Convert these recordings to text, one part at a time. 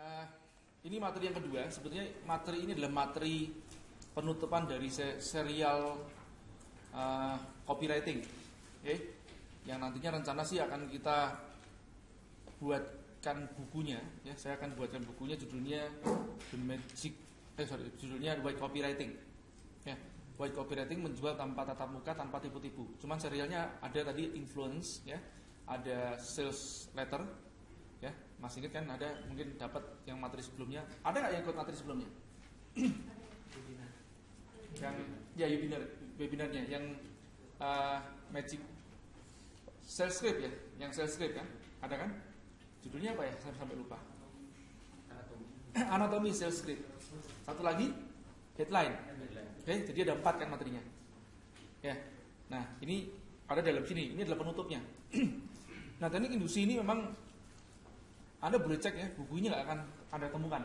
Uh, ini materi yang kedua. Sebetulnya materi ini adalah materi penutupan dari serial copywriting, okay? Yang nantinya rencana sih akan kita buatkan bukunya, ya. Saya akan buatkan bukunya, judulnya judulnya White Copywriting, ya. White Copywriting, menjual tanpa tatap muka, tanpa tipu-tipu. Cuman serialnya ada tadi influence, ya. Ada sales letter, ya. Masih ingat kan, ada mungkin dapat yang materi sebelumnya. Ada nggak yang ikut materi sebelumnya? Yang ya webinarnya yang magic sales script, ya, yang sales script kan, ada kan? Judulnya apa ya? Saya sampai lupa. Anatomy sales script. Satu lagi headline. Oke, jadi ada 4 kan materinya. Ya. Nah, ini ada dalam sini. Ini adalah penutupnya. Nah, teknik industri ini memang Anda boleh cek, ya, bukunya nggak akan Anda temukan.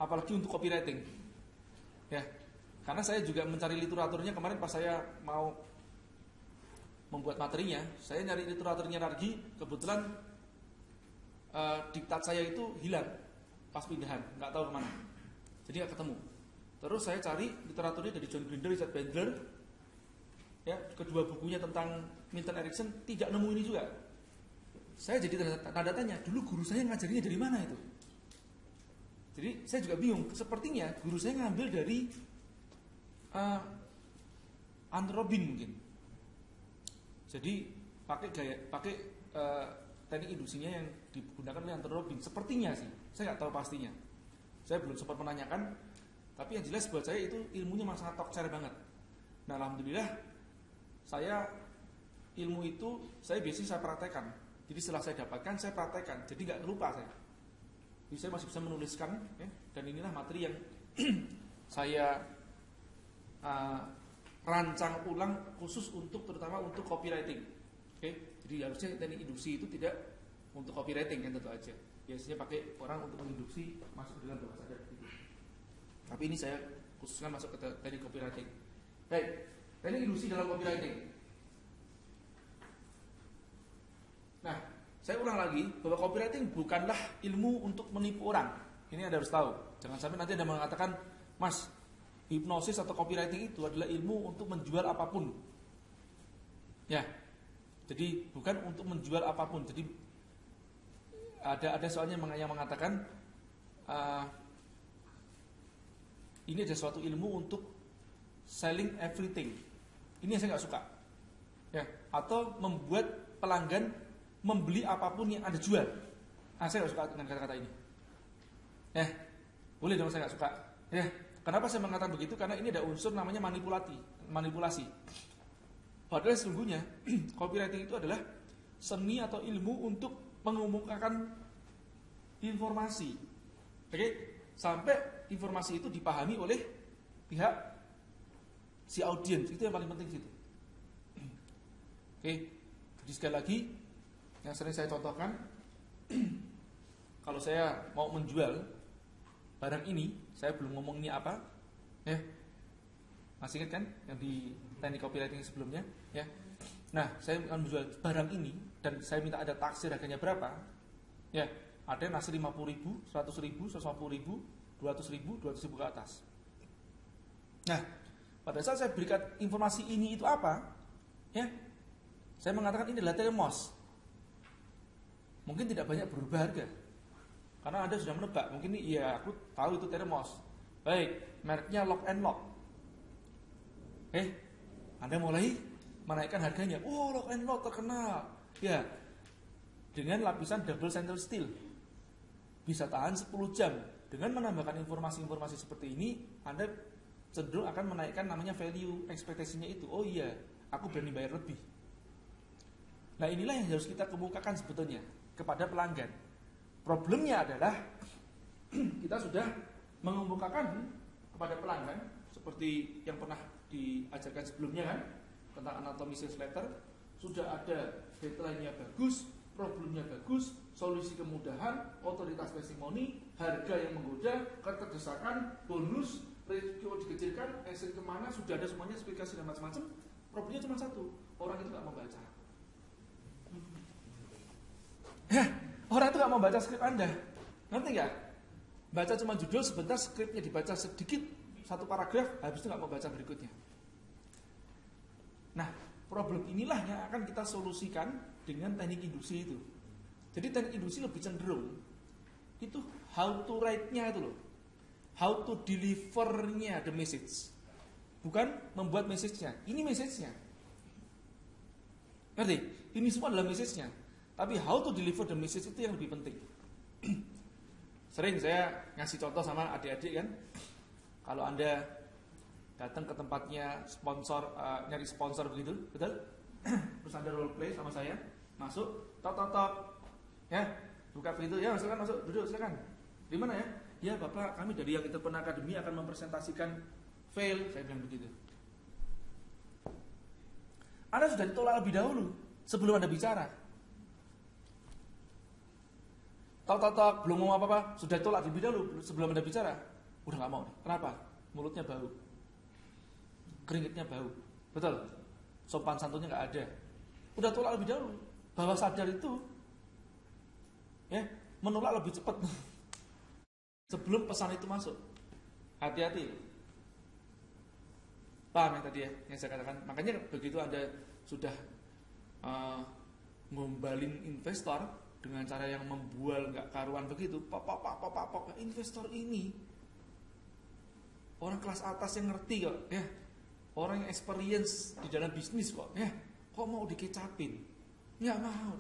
Apalagi untuk copywriting. Ya. Karena saya juga mencari literaturnya kemarin pas saya mau membuat materinya, saya nyari literaturnya lagi, kebetulan diktat saya itu hilang pas pindahan, nggak tahu kemana, jadi nggak ketemu. Terus saya cari literaturnya dari John Grinder, Richard Bandler, ya, kedua bukunya tentang Milton Erickson, tidak nemu ini juga. Saya jadi tanda tanya, dulu guru saya ngajarinnya dari mana itu? Jadi saya juga bingung. Sepertinya guru saya ngambil dari Anthony Robbins mungkin. Jadi pakai teknik industrinya yang digunakan oleh Anthony Robbins. Sepertinya sih, saya nggak tahu pastinya. Saya belum sempat menanyakan. Tapi yang jelas buat saya itu ilmunya sangat tokcer banget. Nah, alhamdulillah ilmu itu biasanya saya praktekkan. Jadi setelah saya dapatkan, saya praktekkan. Jadi nggak lupa saya. Jadi saya masih bisa menuliskan, ya, dan inilah materi yang saya rancang ulang khusus terutama untuk copywriting. Oke, jadi harusnya teknik induksi itu tidak untuk copywriting kan, tentu aja. Biasanya pakai orang untuk menginduksi masuk ke dalam bahasa adat gitu. Tapi ini saya khususkan masuk ke teknik copywriting. Baik, teknik induksi dalam copywriting. Nah, saya ulang lagi bahwa copywriting bukanlah ilmu untuk menipu orang. Ini Anda harus tahu. Jangan sampai nanti Anda mengatakan, Mas, hipnosis atau copywriting itu adalah ilmu untuk menjual apapun. Ya. Jadi bukan untuk menjual apapun. Jadi ada soalnya yang mengatakan ini ada suatu ilmu untuk selling everything. Ini yang saya nggak suka. Ya, atau membuat pelanggan membeli apapun yang Anda jual. Saya nggak suka dengan kata-kata ini. Boleh dong, saya nggak suka. Kenapa saya mengatakan begitu? Karena ini ada unsur namanya manipulasi. Padahal sesungguhnya copywriting itu adalah seni atau ilmu untuk mengemukakan informasi. Oke, sampai informasi itu dipahami oleh pihak si audiens. Itu yang paling penting situ. Oke, jadi sekali lagi yang sering saya contohkan, kalau saya mau menjual barang ini, saya belum ngomong ini apa, ya. Masih ingat kan yang di teknik copywriting sebelumnya, ya. Nah, saya akan menjual barang ini dan saya minta ada taksir harganya berapa, ya. Ada yang nasi 50.000, 100.000, 150.000, 200.000, 200.000 ke atas. Nah, pada saat saya berikan informasi ini itu apa, ya, saya mengatakan ini adalah termos. Mungkin tidak banyak berubah harga, karena Anda sudah menebak. Mungkin ini, iya, aku tahu itu termos. Baik, mereknya Lock and Lock. Anda mulai menaikkan harganya. Oh, Lock and Lock terkenal. Ya, dengan lapisan double center steel. Bisa tahan 10 jam. Dengan menambahkan informasi-informasi seperti ini, Anda cenderung akan menaikkan namanya value ekspektasinya itu. Oh iya, aku berani bayar lebih. Nah, inilah yang harus kita kemukakan sebetulnya kepada pelanggan. Problemnya adalah kita sudah mengemukakan kepada pelanggan seperti yang pernah diajarkan sebelumnya kan, tentang anatomi sales letter, sudah ada deadline-nya bagus, problemnya bagus, solusi kemudahan, otoritas testimoni, harga yang menggoda, keterdesakan, bonus, risiko dikecilkan, exit kemana, sudah ada semuanya, spesifikasi dan macam-macam. Problemnya cuma satu, orang itu nggak membaca. Orang itu nggak mau baca skrip Anda. Ngerti nggak? Baca cuma judul sebentar, skripnya dibaca sedikit, satu paragraf, habis itu nggak mau baca berikutnya. Nah, problem inilah yang akan kita solusikan dengan teknik induksi itu. Jadi teknik induksi lebih cenderung itu how to write-nya itu loh, how to deliver-nya the message, bukan membuat message-nya. Ini message-nya, ngerti? Ini semua adalah message-nya, tapi how to deliver the message itu yang lebih penting. Sering saya ngasih contoh sama adik-adik kan, kalau Anda datang ke tempatnya sponsor, nyari sponsor begitu, betul? Terus Anda role play sama saya, masuk, tok, ya, buka pintu, ya silakan masuk, duduk silakan. Di mana ya? Ya Bapak, kami dari yang Entrepreneur Academy akan mempresentasikan fail, saya bilang begitu. Anda sudah ditolak lebih dahulu sebelum Anda bicara. Tok, belum mau apa-apa, sudah tolak lebih dahulu sebelum Anda bicara. Udah gak mau. Kenapa? Mulutnya bau, keringetnya bau, betul? Sopan santunnya gak ada. Udah tolak lebih dahulu. Bawah sadar itu ya menolak lebih cepat sebelum pesan itu masuk. Hati-hati. Paham yang tadi ya yang saya katakan? Makanya begitu Anda sudah ngombalin investor dengan cara yang membual nggak karuan begitu, pok, investor ini orang kelas atas yang ngerti kok, ya, orang yang experience di dalam bisnis kok, ya, kok mau dikecapin? Nggak mau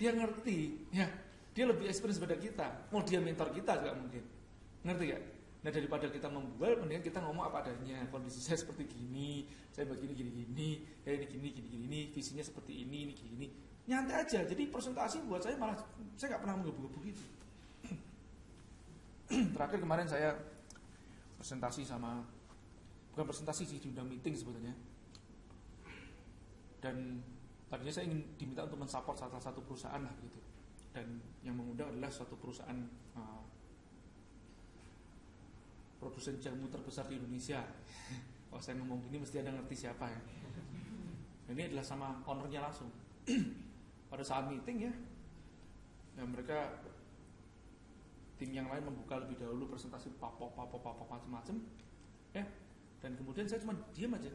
dia ngerti, ya, dia lebih experience daripada kita, mau dia mentor kita juga mungkin, ngerti gak? Nah daripada kita membual, mendingan kita ngomong apa adanya, kondisi saya seperti gini, saya begini, ya ini gini, visinya seperti ini gini. Nyantai aja, jadi presentasi buat saya malah saya nggak pernah menggebu-gebu gitu. Terakhir kemarin saya presentasi bukan presentasi sih, diundang meeting sebetulnya. Dan tadinya saya ingin diminta untuk mensupport salah satu perusahaan lah gitu. Dan yang mengundang adalah suatu perusahaan produsen jamu terbesar di Indonesia. Kalau saya ngomong gini mesti Anda ngerti siapa ya. Ini adalah sama ownernya langsung. Pada saat meeting ya mereka tim yang lain membuka lebih dahulu presentasi papok macam-macam ya, dan kemudian saya cuma diam aja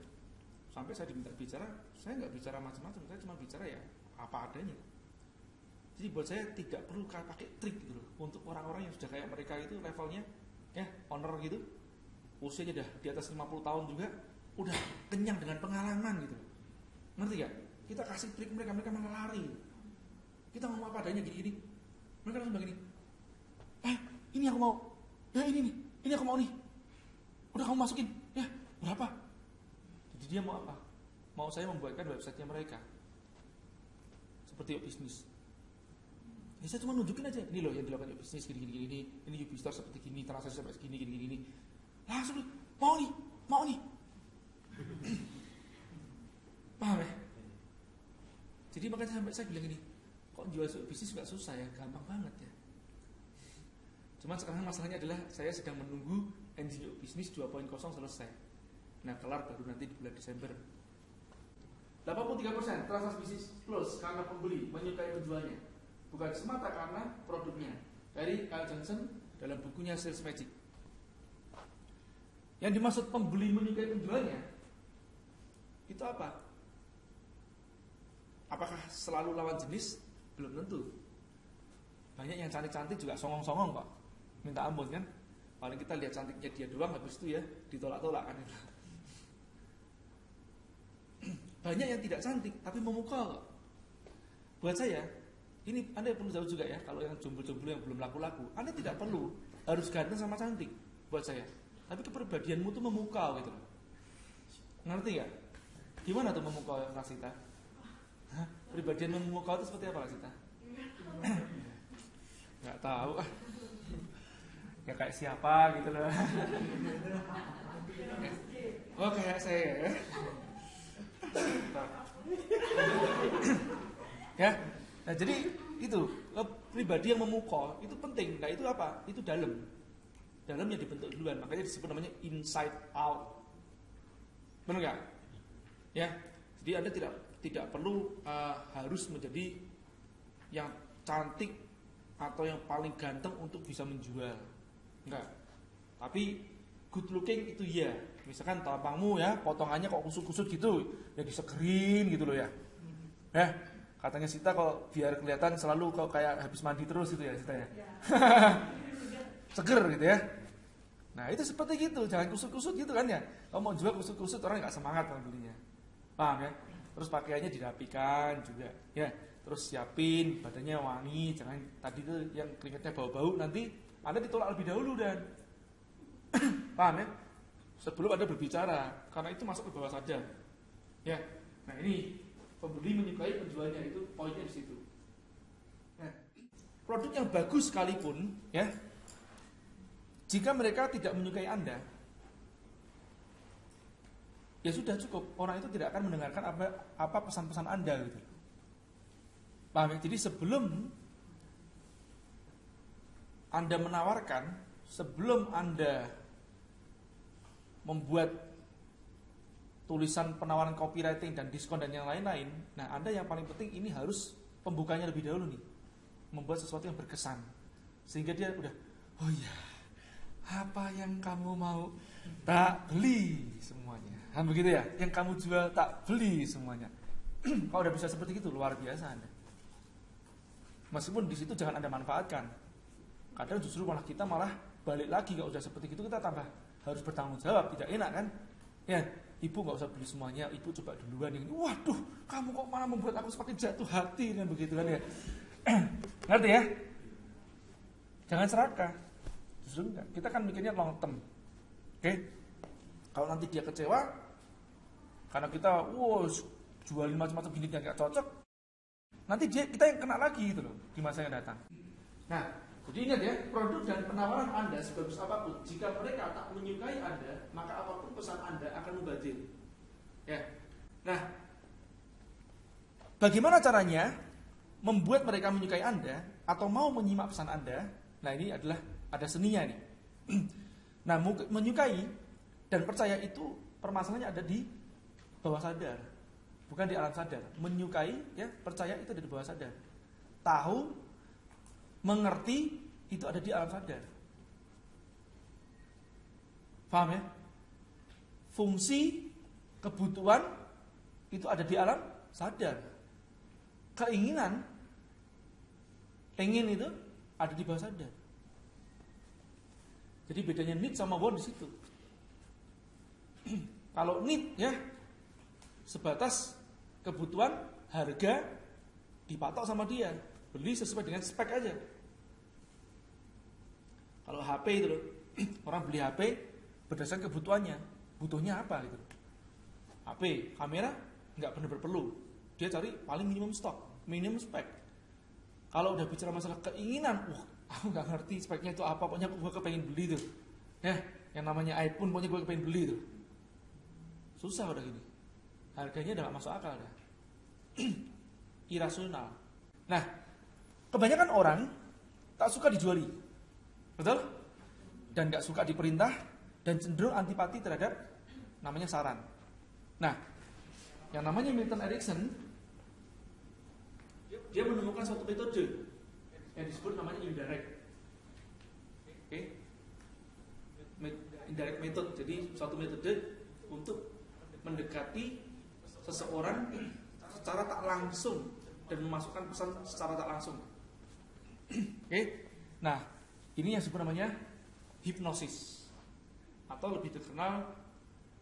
sampai saya diminta bicara. Saya nggak bicara macam-macam, saya cuma bicara ya apa adanya. Jadi buat saya tidak perlu pakai trik gitu loh untuk orang-orang yang sudah kayak mereka itu levelnya ya owner gitu, usianya udah di atas 50 tahun juga, udah kenyang dengan pengalaman gitu, ngerti gak? Kita kasih trik mereka malah lari. Kita ngomong apa adanya gini, mereka langsung begini, ini aku mau, ya ini aku mau nih, udah kamu masukin, ya berapa? Jadi dia mau apa? Mau saya membuatkan websitenya mereka seperti bisnis. Ya saya cuma nunjukin aja, ini loh yang dilakukan bisnis gini, ini Ubistore seperti gini, transaksi sampai segini, gini. Langsung mau nih. Paham ya? Jadi makanya sampai saya bilang ini, kok jual bisnis nggak susah ya, gampang banget ya. Cuman sekarang masalahnya adalah saya sedang menunggu NGO bisnis 2.0 selesai. Nah kelar baru nanti di bulan Desember. 83% transaksi bisnis plus karena pembeli menyukai penjualnya, bukan semata karena produknya. Dari Kyle Johnson dalam bukunya Sales Magic. Yang dimaksud pembeli menyukai penjualnya itu apa? Apakah selalu lawan jenis? Belum tentu. Banyak yang cantik-cantik juga songong-songong kok. Minta ampun kan. Paling kita lihat cantiknya dia doang, habis itu ya ditolak-tolak kan. Banyak yang tidak cantik tapi memukau kok. Buat saya, ini Anda perlu tahu juga ya, kalau yang jomblo-jomblo yang belum laku-laku, Anda tidak perlu harus ganteng sama cantik buat saya. Tapi kepribadianmu tuh memukau gitu. Ngerti gak? Gimana tuh memukau Rasita? Pribadian memukau itu seperti apa Rasita? Gak tahu. Ya kayak siapa gitu loh. Oh kayak saya. Ya. Nah jadi itu pribadi yang memukau itu penting. Nah itu apa? Itu dalamnya dibentuk duluan. Makanya disebut namanya inside out. Benar nggak? Ya. Jadi Anda tidak perlu harus menjadi yang cantik atau yang paling ganteng untuk bisa menjual. Enggak. Tapi good looking itu iya. Misalkan tampangmu ya, potongannya kok kusut-kusut gitu, ya disegerin gitu loh ya. Katanya Sita kok biar kelihatan selalu kok kayak habis mandi terus gitu ya Sita ya. Seger gitu ya. Nah itu seperti gitu, jangan kusut-kusut gitu kan ya. Kalau mau jual kusut-kusut orang nggak semangat kalau belinya. Paham ya? Terus pakaiannya dirapikan juga ya. Terus siapin badannya wangi, jangan tadi tuh yang keringetnya bau-bau nanti Anda ditolak lebih dahulu dan paham ya? Sebelum Anda berbicara, karena itu masuk ke bawah sadar. Ya. Nah, ini pembeli menyukai penjualnya, itu poinnya di situ. Nah, produk yang bagus sekalipun ya, jika mereka tidak menyukai Anda, ya sudah cukup. Orang itu tidak akan mendengarkan apa pesan-pesan Anda gitu. Paham ya? Jadi sebelum Anda menawarkan, sebelum Anda membuat tulisan penawaran copywriting dan diskon dan yang lain-lain, nah Anda yang paling penting ini harus pembukanya lebih dahulu nih, membuat sesuatu yang berkesan, sehingga dia udah, oh iya, apa yang kamu mau tak beli semuanya, kan begitu ya, yang kamu jual tak beli semuanya. Kalau udah bisa seperti itu luar biasa Anda. Meskipun di situ jangan Anda manfaatkan, kadang justru malah kita malah balik lagi, kalau udah seperti itu kita tambah harus bertanggung jawab, tidak enak kan? Ya, ibu nggak usah beli semuanya, ibu coba duluan ini. Waduh, kamu kok malah membuat aku semakin jatuh hati dan begitu kan ya? Ngerti ya? Jangan serakah. Justru enggak. Kita kan mikirnya long term. Oke? Kalau nanti dia kecewa karena kita, jualin macam-macam gini dan nggak cocok, nanti kita yang kena lagi gitu loh di masa yang datang. Nah, jadi ingat ya, produk dan penawaran Anda sebagus apapun, jika mereka tak menyukai Anda, maka apapun pesan Anda akan mubazir. Ya. Nah, bagaimana caranya membuat mereka menyukai Anda atau mau menyimak pesan Anda? Nah, ini adalah ada seninya nih. Nah, menyukai dan percaya itu permasalahannya ada di bawah sadar, bukan di alam sadar. Menyukai, ya, percaya itu ada di bawah sadar. Tahu, mengerti itu ada di alam sadar. Paham ya? Fungsi, kebutuhan itu ada di alam sadar. Keinginan, pengen itu ada di bawah sadar. Jadi bedanya need sama want di situ. Kalau need ya sebatas kebutuhan, harga dipatok sama dia, beli sesuai dengan spek aja. Kalau HP itu loh, orang beli HP berdasarkan kebutuhannya, butuhnya apa gitu. HP, kamera nggak benar-benar perlu, dia cari paling minimum stok, minimum spek. Kalau udah bicara masalah keinginan, aku nggak ngerti speknya itu apa, pokoknya gue kepengen beli tuh. Ya, yang namanya iPhone, pokoknya gue kepengen beli tuh. Susah udah gini, harganya udah gak masuk akal dah. Irasional. Nah, kebanyakan orang tak suka dijuali, betul? Dan gak suka diperintah, dan cenderung antipati terhadap namanya saran. Nah, yang namanya Milton Erickson, dia menemukan suatu metode yang disebut namanya indirect. Indirect method. Jadi suatu metode untuk mendekati seseorang secara tak langsung dan memasukkan pesan secara tak langsung. Nah, ini yang disebut namanya hipnosis, atau lebih dikenal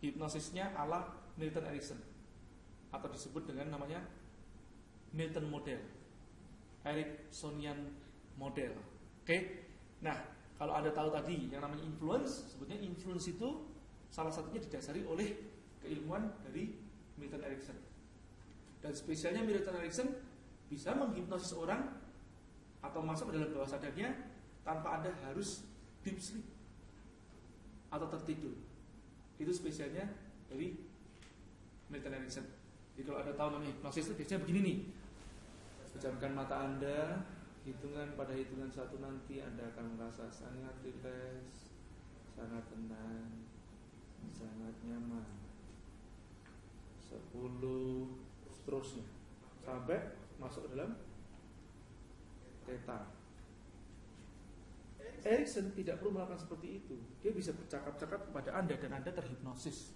hipnosisnya ala Milton Erickson, atau disebut dengan namanya Milton Model, Ericksonian Model. Nah, kalau Anda tahu tadi yang namanya influence, sebetulnya influence itu salah satunya didasari oleh keilmuan dari Milton Erickson. Dan spesialnya Milton Erickson bisa menghipnosis orang atau masuk ke dalam bawah sadarnya tanpa Anda harus deep sleep atau tertidur. Itu spesialnya dari Milton Erickson. Jadi kalau Anda tahu namanya hipnosis itu biasanya begini nih. Pejamkan mata Anda, pada hitungan 1 nanti Anda akan merasa sangat rileks, sangat tenang, sangat nyaman. 10 seterusnya sampai masuk ke dalam theta. Erikson tidak perlu melakukan seperti itu. Dia bisa bercakap-cakap kepada Anda dan Anda terhipnosis.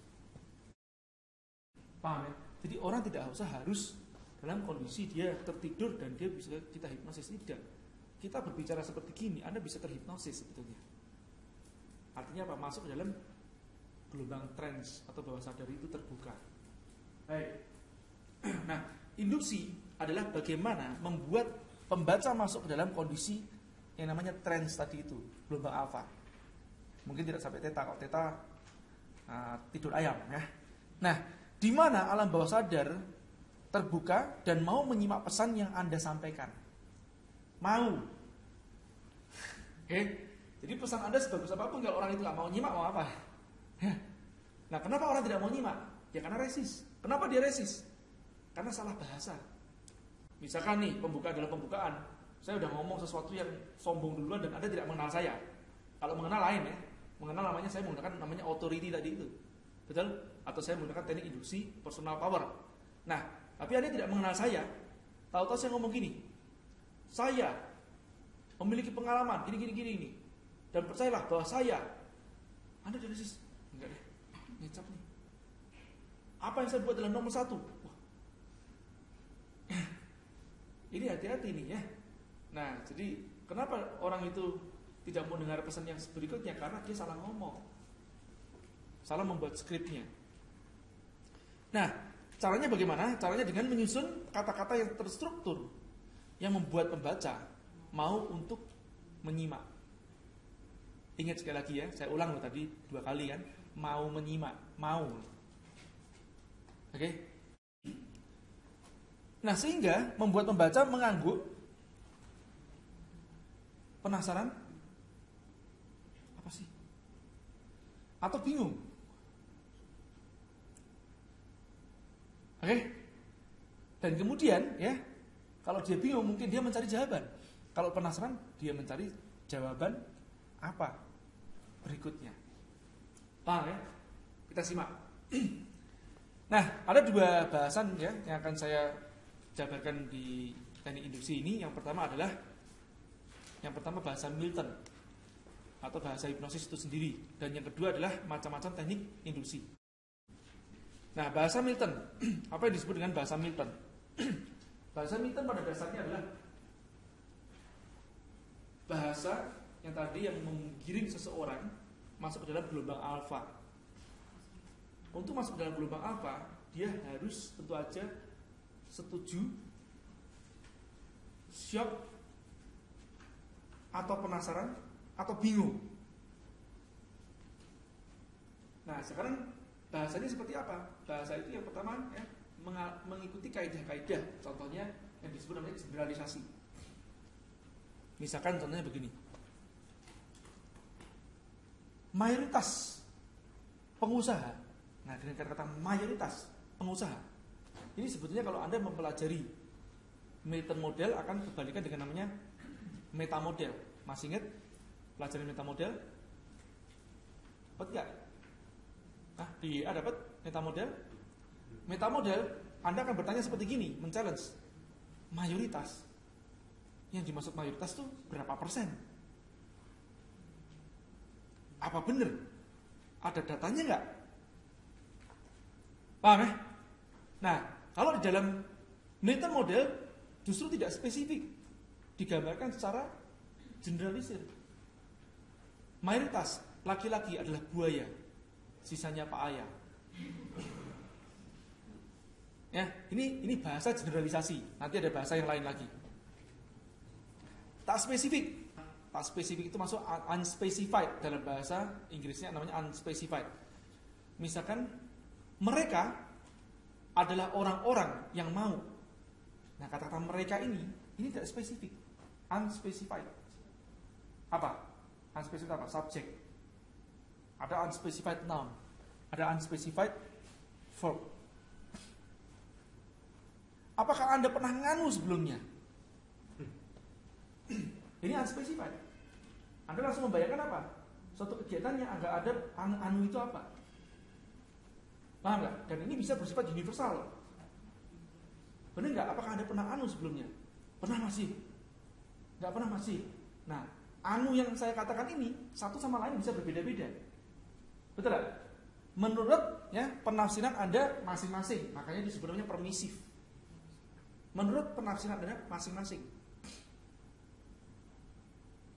Paham ya? Jadi orang tidak usah harus dalam kondisi dia tertidur dan dia bisa kita hipnosis. Tidak. Kita berbicara seperti gini, Anda bisa terhipnosis sebetulnya. Artinya apa? Masuk ke dalam gelombang trance atau bawah sadar itu terbuka. Baik. Nah, induksi adalah bagaimana membuat pembaca masuk ke dalam kondisi yang namanya trance tadi itu, gelombang alfa. Mungkin tidak sampai theta, kalau theta tidur ayam ya. Nah, di mana alam bawah sadar terbuka dan mau menyimak pesan yang Anda sampaikan. Mau. Oke. Jadi pesan Anda sebagus apapun kalau orang itu nggak mau nyimak, mau apa? Ya. Nah, kenapa orang tidak mau nyimak? Ya karena resis. Kenapa dia resis? Karena salah bahasa. Misalkan nih, pembuka adalah pembukaan. Saya udah ngomong sesuatu yang sombong duluan dan Anda tidak mengenal saya. Kalau mengenal lain ya. Mengenal namanya saya menggunakan namanya authority tadi itu. Betul? Atau saya menggunakan teknik induksi personal power. Nah, tapi Anda tidak mengenal saya. Tahu-tahu saya ngomong gini. Saya memiliki pengalaman gini. Dan percayalah bahwa saya. Anda dari sisi enggak deh. Ngecap nih. Apa yang saya buat adalah nomor 1. Wah. Ini hati-hati nih ya. Nah, jadi kenapa orang itu tidak mau dengar pesan yang berikutnya? Karena dia salah ngomong. Salah membuat skripnya. Nah, caranya bagaimana? Caranya dengan menyusun kata-kata yang terstruktur yang membuat pembaca mau untuk menyimak. Ingat sekali lagi ya, saya ulang loh tadi 2 kali kan, mau menyimak, mau. Oke? Nah, sehingga membuat pembaca mengangguk, penasaran, apa sih? Atau bingung. Oke? Dan kemudian ya, kalau dia bingung mungkin dia mencari jawaban. Kalau penasaran dia mencari jawaban apa berikutnya. Paham ya? Kita simak. Nah, ada 2 bahasan ya yang akan saya jabarkan di teknik induksi ini. Yang pertama adalah bahasa Milton atau bahasa hipnosis itu sendiri, dan yang kedua adalah macam-macam teknik induksi. Nah, bahasa Milton, apa yang disebut dengan bahasa Milton? Bahasa Milton pada dasarnya adalah bahasa yang tadi yang menggiring seseorang masuk ke dalam gelombang alfa. Untuk masuk ke dalam gelombang alfa, dia harus tentu aja setuju, shock, atau penasaran, atau bingung. Nah, sekarang bahasanya seperti apa? Bahasa itu yang pertama ya, mengikuti kaidah-kaidah. Contohnya yang disebut namanya generalisasi. Misalkan contohnya begini. Mayoritas pengusaha, nah dengan kata-kata mayoritas pengusaha, ini sebetulnya kalau Anda mempelajari Milton model akan kebalikan dengan namanya meta model. Masih ingat pelajaran meta model? Dapat nggak? Nah, di A dapat meta model? Meta model, Anda akan bertanya seperti gini, men-challenge. Mayoritas. Yang dimaksud mayoritas itu berapa persen? Apa benar? Ada datanya nggak? Paham ya? Nah, kalau di dalam Milton model justru tidak spesifik, digambarkan secara generalisir. Mayoritas laki-laki adalah buaya, sisanya Pak Ayah. Ya, ini bahasa generalisasi. Nanti ada bahasa yang lain lagi. Tak spesifik. Tak spesifik itu masuk unspecified, dalam bahasa Inggrisnya namanya unspecified. Misalkan mereka adalah orang-orang yang mau. Nah, kata-kata mereka ini tidak spesifik. Unspecified. Apa? Unspecified apa? Subject. Ada unspecified noun. Ada unspecified verb. Apakah Anda pernah nganu sebelumnya? Ini unspecified. Anda langsung membayangkan apa? Suatu kegiatan yang agak ada anu itu apa? Paham nggak? Dan ini bisa bersifat universal. Benar nggak? Apakah Anda pernah anu sebelumnya? Pernah masih? Nggak pernah masih. Nah, anu yang saya katakan ini satu sama lain bisa berbeda-beda. Betul tak? Menurut ya penafsiran Anda masing-masing, makanya disebut namanya permisif. Menurut penafsiran Anda masing-masing.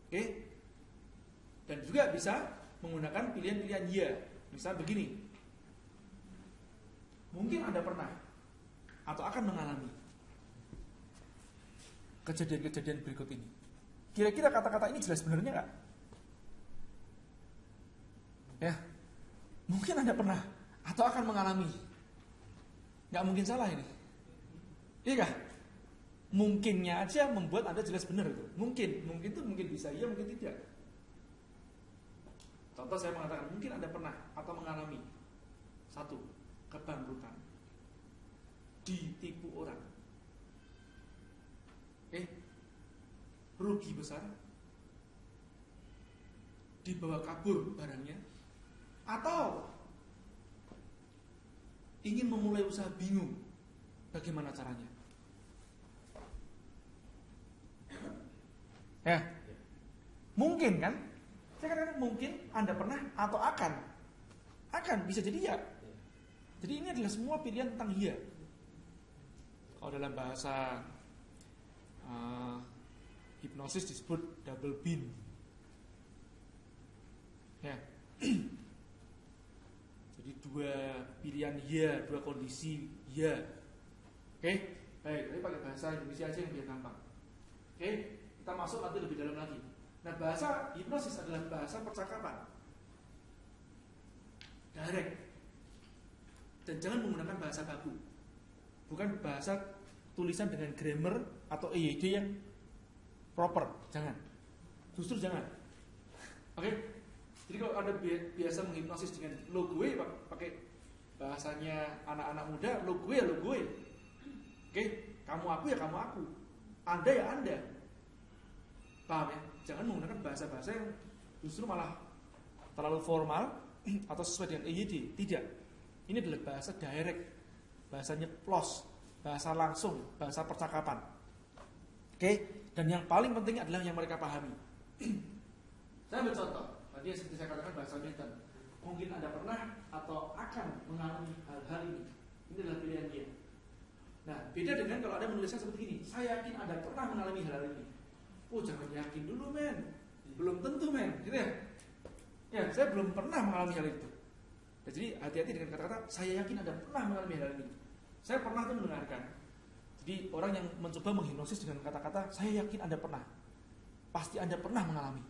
Oke? Dan juga bisa menggunakan pilihan-pilihan ya. Misal begini. Mungkin Anda pernah atau akan mengalami kejadian-kejadian berikut ini. Kira-kira kata-kata ini jelas benernya nggak? Ya, mungkin Anda pernah atau akan mengalami. Nggak mungkin salah ini. Iya kah? Mungkinnya aja membuat Anda jelas benar itu. Mungkin itu mungkin bisa, iya mungkin tidak. Contoh saya mengatakan mungkin Anda pernah atau mengalami satu, kebangkrutan, ditipu orang, rugi besar, dibawa kabur barangnya, atau ingin memulai usaha bingung bagaimana caranya. Ya, mungkin kan? Saya katakan mungkin Anda pernah atau akan bisa jadi ya. Jadi ini adalah semua pilihan tentang ya. Kalau dalam bahasa hipnosis disebut double bind. Ya. Jadi dua pilihan ya, dua kondisi ya. Oke, baik. Ini pakai bahasa Indonesia aja yang biar gampang. Oke, kita masuk nanti lebih dalam lagi. Nah, bahasa hipnosis adalah bahasa percakapan, direct, dan jangan menggunakan bahasa baku, bukan bahasa tulisan dengan grammar atau EYD yang proper, jangan, justru jangan. Oke, jadi kalau Anda biasa menghipnosis dengan lo gue, pakai bahasanya anak-anak muda, lo gue ya lo gue. Oke, kamu aku ya kamu aku, Anda ya Anda. Paham ya? Jangan menggunakan bahasa-bahasa yang justru malah terlalu formal atau sesuai dengan EYD. Tidak. Ini adalah bahasa direct, bahasanya plus, bahasa langsung, bahasa percakapan. Oke? Dan yang paling penting adalah yang mereka pahami. Saya ambil contoh. Tadi seperti saya katakan bahasa Newton. Mungkin Anda pernah atau akan mengalami hal-hal ini. Ini adalah pilihan dia. Nah, beda dengan kalau Anda menulisnya seperti ini. Saya yakin Anda pernah mengalami hal-hal ini. Oh, jangan yakin dulu men, belum tentu men, gitu ya. Ya, saya belum pernah mengalami hal itu. Nah, jadi hati-hati dengan kata-kata saya yakin Anda pernah mengalami hal ini. Saya pernah tuh mendengarkan. Jadi orang yang mencoba menghipnosis dengan kata-kata saya yakin Anda pernah, pasti Anda pernah mengalami.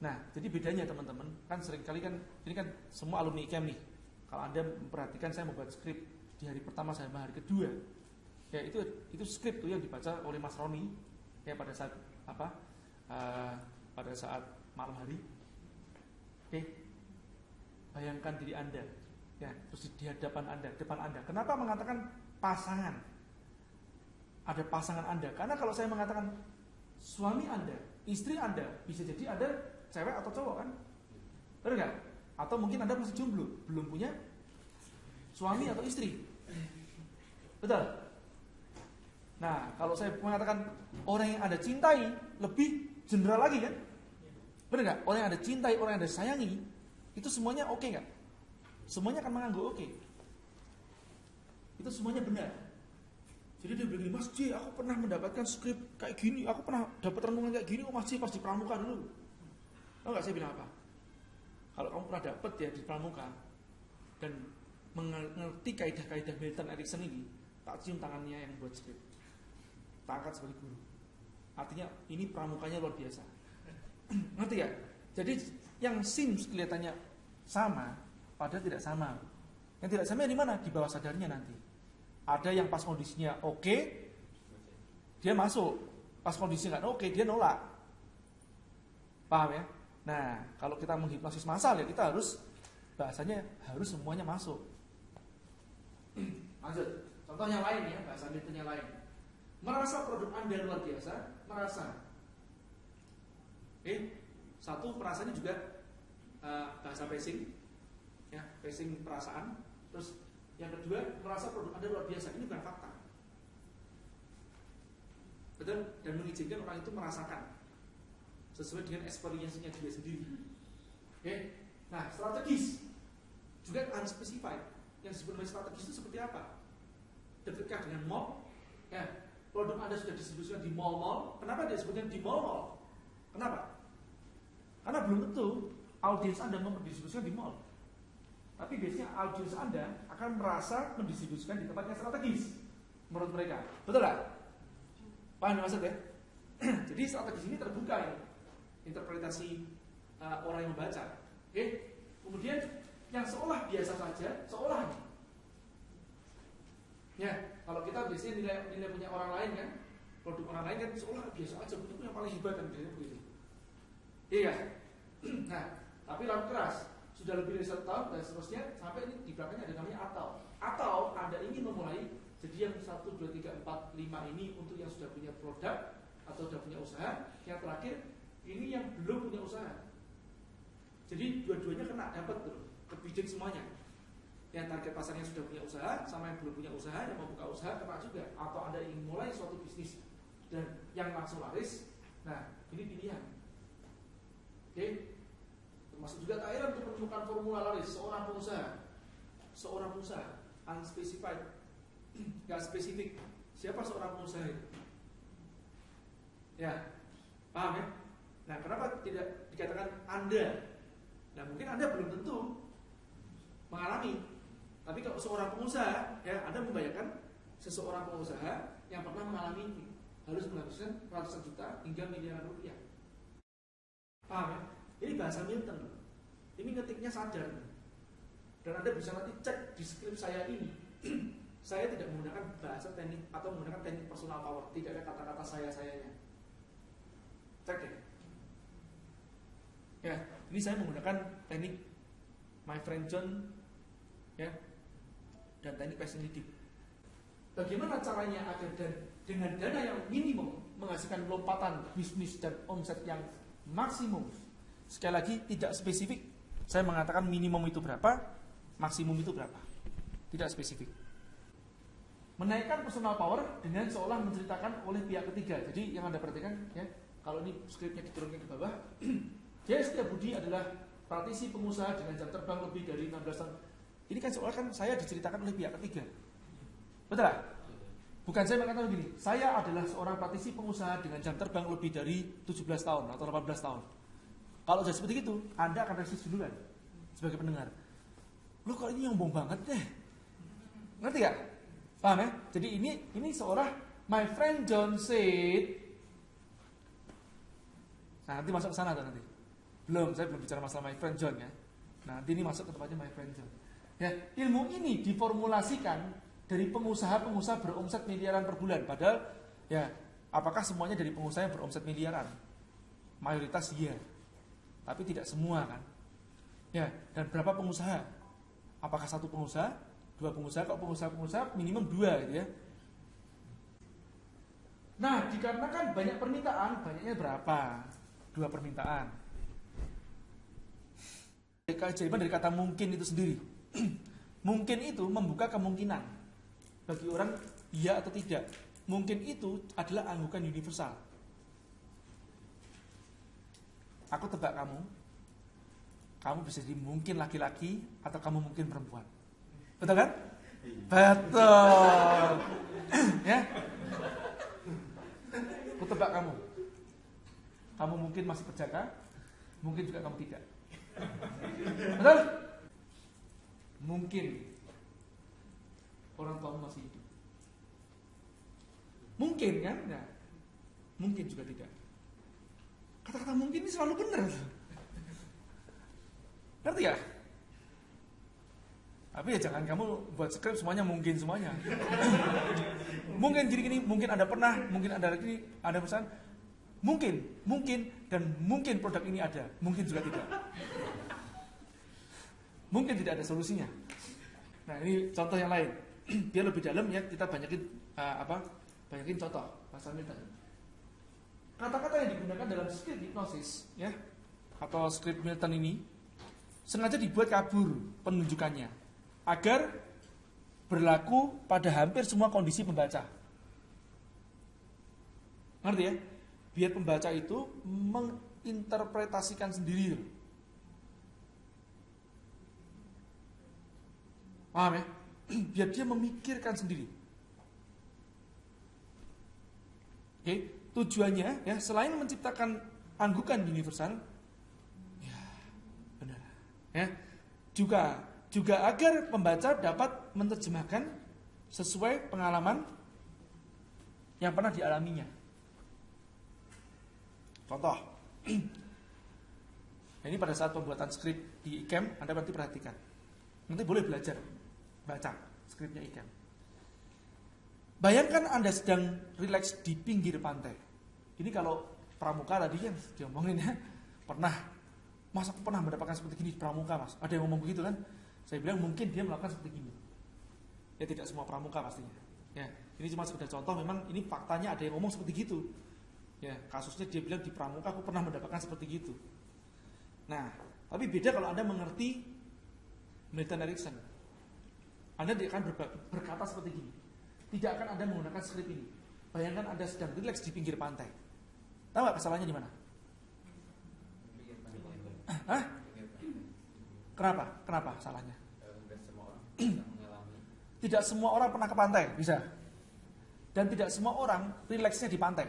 Nah, jadi bedanya teman-teman, kan seringkali kan ini kan semua alumni IKEM nih. Kalau Anda memperhatikan saya membuat skrip di hari pertama sama hari kedua, ya itu skrip tuh yang dibaca oleh Mas Roni ya pada saat pada saat malam hari. Oke, bayangkan diri Anda, ya, terus di hadapan Anda, depan Anda. Kenapa mengatakan pasangan? Ada pasangan Anda, karena kalau saya mengatakan suami Anda, istri Anda, bisa jadi Anda cewek atau cowok kan? Benar nggak? Atau mungkin Anda masih jomblo, belum punya suami atau istri. Betul? Nah, kalau saya mengatakan orang yang Anda cintai lebih general lagi kan? Benar nggak? Orang yang Anda cintai, orang yang Anda sayangi, itu semuanya oke nggak? Semuanya akan mengangguk oke. Itu semuanya benar. Jadi dia bilang, Mas J, aku pernah mendapatkan skrip kayak gini, aku pernah dapat renungan kayak gini, Mas J pas di pramuka dulu. Tahu nggak saya bilang apa? Kalau kamu pernah dapat ya di pramuka dan mengerti kaidah-kaidah Milton Erickson ini, tak cium tangannya yang buat skrip. Tak angkat sebagai guru. Artinya ini pramukanya luar biasa. Ngerti ya? Jadi yang seems kelihatannya sama, padahal tidak sama. Yang tidak sama di mana? Di bawah sadarnya nanti. Ada yang pas kondisinya oke, dia masuk. Pas kondisinya nggak oke, dia nolak. Paham ya? Nah, kalau kita menghipnosis massal ya kita harus bahasanya harus semuanya masuk. Lanjut. Contohnya lain ya, bahasa Miltonnya lain. Merasa produk Anda luar biasa, merasa. Satu perasaannya juga bahasa pacing, ya, pacing perasaan. Terus yang kedua, merasa produk Anda luar biasa. Ini bukan fakta. Betul? Dan mengizinkan orang itu merasakan. sesuai dengan experience-nya dia sendiri. Oke. Nah, strategis juga unspecified. Yang disebut dengan strategis itu seperti apa? Dekat dengan mall, ya, produk Anda sudah distribusikan di mall-mall. Kenapa dia disebutnya di mall-mall? Kenapa? Karena belum tentu audiens Anda mendistribusikan di mall. Tapi biasanya audiens Anda akan merasa mendistribusikan di tempat yang strategis menurut mereka. Betul nggak? Paham maksudnya? Jadi strategis ini terbuka ya, interpretasi orang yang membaca. Oke? Kemudian yang seolah biasa saja, seolah nih. Ya, kalau kita biasanya nilai punya orang lain kan, produk orang lain kan seolah biasa aja, itu yang paling hebat kan biasanya begitu. Iya. Nah, tapi lalu keras sudah lebih dari 1 tahun dan seterusnya sampai ini di belakangnya ada namanya atau Anda ingin memulai jadi yang 1, 2, 3, 4, 5 ini untuk yang sudah punya produk atau sudah punya usaha, yang terakhir ini yang belum punya usaha. Jadi dua-duanya kena, dapat tuh, kebidik semuanya. Yang target pasarnya sudah punya usaha sama yang belum punya usaha, yang mau buka usaha kena juga. Atau Anda ingin mulai suatu bisnis dan yang langsung laris, nah ini pilihan. Oke, termasuk juga Thailand untuk menemukan formula laris seorang pengusaha, unspecified, nggak spesifik. Siapa seorang pengusaha itu? Ya, paham ya? Nah, kenapa tidak dikatakan Anda? Nah, mungkin Anda belum tentu mengalami. Tapi kalau seorang pengusaha, ya Anda membayangkan seseorang pengusaha yang pernah mengalami ini harus menghabiskan ratusan juta hingga miliaran rupiah. Paham ya? Ini bahasa Milton. Ini ngetiknya sadar. Dan Anda bisa nanti cek di skrip saya ini. Saya tidak menggunakan bahasa teknik atau menggunakan teknik personal power. Tidak ada kata-kata saya-sayanya. Cek ya. Ya, ini saya menggunakan teknik my friend John, ya, dan teknik passion leading. Bagaimana caranya agar dengan dana yang minimum menghasilkan lompatan bisnis dan omset yang maksimum? Sekali lagi tidak spesifik. Saya mengatakan minimum itu berapa, maksimum itu berapa. Tidak spesifik. Menaikkan personal power dengan seolah menceritakan oleh pihak ketiga. Jadi yang Anda perhatikan ya, kalau ini skripnya diturunkan ke bawah, Jaya Setiabudi adalah praktisi pengusaha dengan jam terbang lebih dari 16 tahun. Ini kan seolah kan saya diceritakan oleh pihak ketiga. Betul tak? Bukan saya mengatakan begini, saya adalah seorang praktisi pengusaha dengan jam terbang lebih dari 17 tahun atau 18 tahun. Kalau sudah seperti itu, Anda akan resis duluan sebagai pendengar. Loh kok ini nyombong banget deh. Ngerti gak? Paham ya? Jadi ini seolah my friend John said. Nah, nanti masuk ke sana tuh nanti. Saya belum bicara masalah my friend John ya. Nah, nanti ini masuk ke tempatnya my friend John. Ya, ilmu ini diformulasikan dari pengusaha-pengusaha beromset miliaran per bulan. Padahal ya, apakah semuanya dari pengusaha yang beromset miliaran? Mayoritas iya. Tapi tidak semua kan. Ya, dan berapa pengusaha? Apakah 1 pengusaha, 2 pengusaha? Kalau pengusaha minimum 2 gitu ya. Nah, dikarenakan banyak permintaan, banyaknya berapa? 2 permintaan. Keajaiban dari kata mungkin itu sendiri. Mungkin itu membuka kemungkinan bagi orang iya atau tidak. Mungkin itu adalah anggukan universal. Aku tebak kamu bisa jadi mungkin laki-laki atau kamu mungkin perempuan. Betul kan? Betul. Ya. Aku tebak kamu. Kamu mungkin masih berjaga, mungkin juga kamu tidak. Betul? Mungkin orang tuamu masih hidup. Mungkin kan? Nah, mungkin juga tidak. Kata-kata mungkin ini selalu benar. Ngerti ya? Tapi ya jangan kamu buat skrip semuanya mungkin semuanya. Mungkin gini, mungkin Anda pernah, mungkin Anda lagi ada pesan, mungkin, dan mungkin produk ini ada, mungkin juga tidak. Mungkin tidak ada solusinya. Nah, ini contoh yang lain. Biar lebih dalam ya, kita banyakin contoh pasal Milton. Kata-kata yang digunakan dalam skrip hipnosis ya, atau skrip Milton ini sengaja dibuat kabur penunjukannya agar berlaku pada hampir semua kondisi pembaca. Ngerti ya? Biar pembaca itu menginterpretasikan sendiri. Paham ya? Biar dia memikirkan sendiri. Oke, tujuannya ya selain menciptakan anggukan universal, ya benar, ya juga agar pembaca dapat menerjemahkan sesuai pengalaman yang pernah dialaminya. Contoh, ini pada saat pembuatan skrip di IKEM, Anda nanti perhatikan, nanti boleh belajar baca skripnya IKEM. Bayangkan Anda sedang rileks di pinggir pantai. Ini kalau pramuka tadi yang diomongin ya, Mas aku pernah mendapatkan seperti gini di pramuka Mas. Ada yang ngomong begitu kan? Saya bilang mungkin dia melakukan seperti gini. Ya tidak semua pramuka pastinya. Ya, ini cuma sekedar contoh, memang ini faktanya ada yang ngomong seperti gitu. Ya, kasusnya dia bilang di pramuka aku pernah mendapatkan seperti gitu. Nah, tapi beda kalau Anda mengerti Milton Erickson. Anda tidak akan berkata seperti gini. Tidak akan Anda menggunakan skrip ini. Bayangkan Anda sedang rileks di pinggir pantai. Tahu nggak kesalahannya di mana? Hah? Kenapa salahnya? Tidak semua orang pernah ke pantai, bisa. Dan tidak semua orang rileksnya di pantai.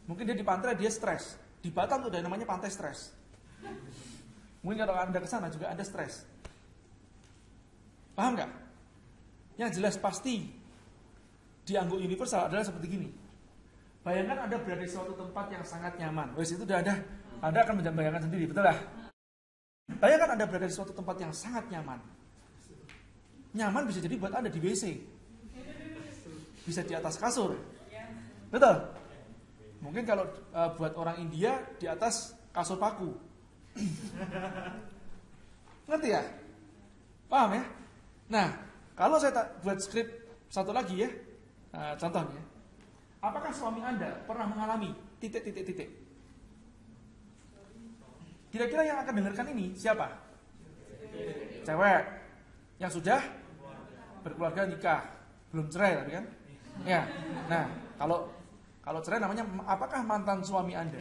Mungkin dia di pantai dia stres. Di Batam tuh ada namanya pantai stres. Mungkin kalau Anda ke sana juga Anda stres. Paham nggak? Yang jelas pasti di angguk universal adalah seperti gini. Bayangkan Anda berada di suatu tempat yang sangat nyaman. Wes itu udah ada. Anda akan membayangkan sendiri, betul lah? Bayangkan Anda berada di suatu tempat yang sangat nyaman. Nyaman bisa jadi buat Anda di WC. Bisa di atas kasur. Betul? Mungkin kalau buat orang India di atas kasur paku. Ngerti ya? Paham ya? Nah, kalau saya buat skrip satu lagi ya, contohnya, apakah suami Anda pernah mengalami titik. Kira-kira yang akan dengarkan ini siapa? Cewek yang sudah berkeluarga nikah, belum cerai tapi kan? Ya. Nah, kalau cerai namanya apakah mantan suami Anda?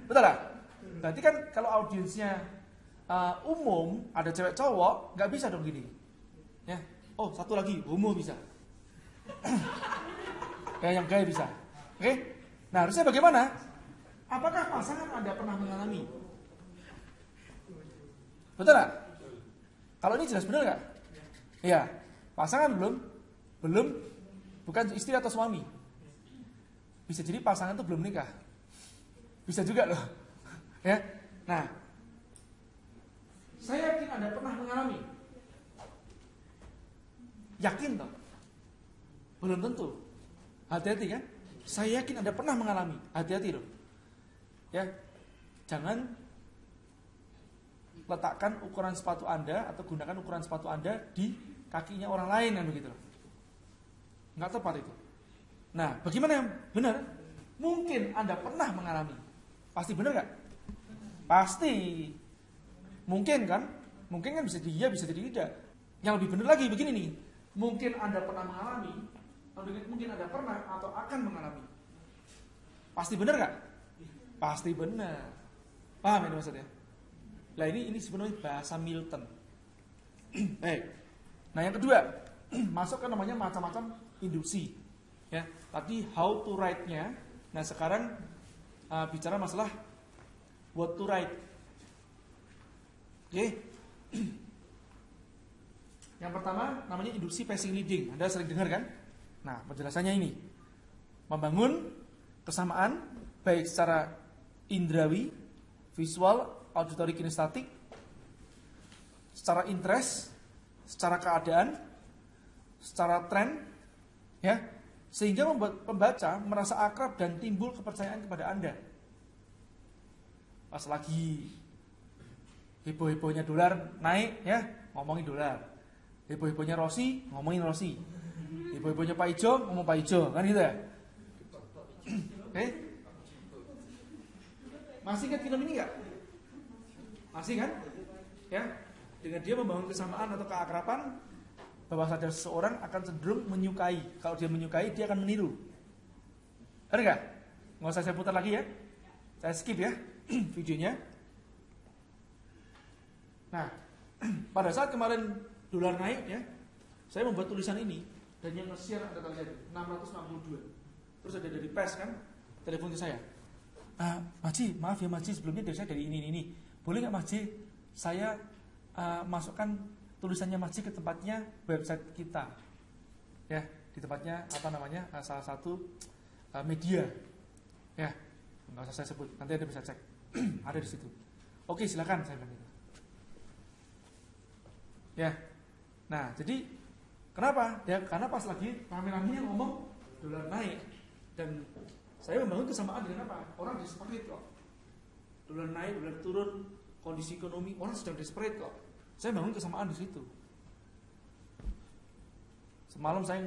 Betul lah? Berarti kan kalau audiensnya umum, ada cewek cowok, nggak bisa dong gini. Ya. Oh, satu lagi, homo bisa. Ya, yang gay bisa. Oke? Nah, harusnya bagaimana? Apakah pasangan Anda pernah mengalami? Betul nggak? Kalau ini jelas benar nggak? Iya. Pasangan belum, bukan istri atau suami. Bisa jadi pasangan itu belum nikah. Bisa juga loh. Ya. Nah, saya yakin Anda pernah mengalami. Yakin toh? Belum tentu. Hati-hati kan? Saya yakin Anda pernah mengalami. Hati-hati loh. Ya. Jangan letakkan ukuran sepatu Anda atau gunakan ukuran sepatu Anda di kakinya orang lain kan begitu loh. Enggak tepat itu. Nah, bagaimana yang benar? Mungkin Anda pernah mengalami. Pasti benar enggak? Pasti. Mungkin kan? Mungkin kan bisa jadi iya, bisa jadi tidak. Yang lebih benar lagi begini nih. Mungkin Anda pernah mengalami, atau mungkin Anda pernah atau akan mengalami. Pasti benar enggak? Pasti benar. Paham ini maksudnya? Nah ini sebenarnya bahasa Milton. Baik. Nah yang kedua, masuk ke namanya macam-macam induksi. Ya, tadi how to write-nya. Nah sekarang bicara masalah what to write. Oke. Yang pertama namanya induksi passing leading. Anda sering dengar kan? Nah penjelasannya ini, membangun kesamaan baik secara indrawi, visual, auditory kinestetik, secara interest, secara keadaan, secara tren, ya, sehingga membuat pembaca merasa akrab dan timbul kepercayaan kepada Anda. Pas lagi heboh-hebohnya dolar naik, ya, ngomongin dolar. Heboh-hebohnya Rossi, ngomongin Rossi. Heboh-hebohnya Pak Ijo, ngomong Pak Ijo, kan gitu ya? Oke? Masih ingat film ini nggak? Masih kan? Ya, dengan dia membangun kesamaan atau keakraban, bahwa sadar seseorang akan cenderung menyukai. Kalau dia menyukai, dia akan meniru. Ada nggak? Nggak usah saya putar lagi ya. Saya skip ya. videonya. Nah, pada saat kemarin dolar naik ya, saya membuat tulisan ini dan yang nge-share ada lihat 662. Terus ada dari pers kan, telepon ke saya. Maji, maaf ya Maji, sebelumnya dari saya dari ini. Boleh nggak Maji, saya masukkan tulisannya Maji ke tempatnya website kita, ya di tempatnya salah satu media, ya nggak usah saya sebut, nanti Anda bisa cek, ada di situ. Oke silakan, saya bilang gitu. Ya, nah jadi kenapa? Ya karena pas lagi rame-ramenya ngomong dolar naik dan saya membangun kesamaan dengan apa? Orang desperate kok. Dolar naik, dolar turun, kondisi ekonomi orang sedang desperate kok. Saya bangun kesamaan di situ. Semalam saya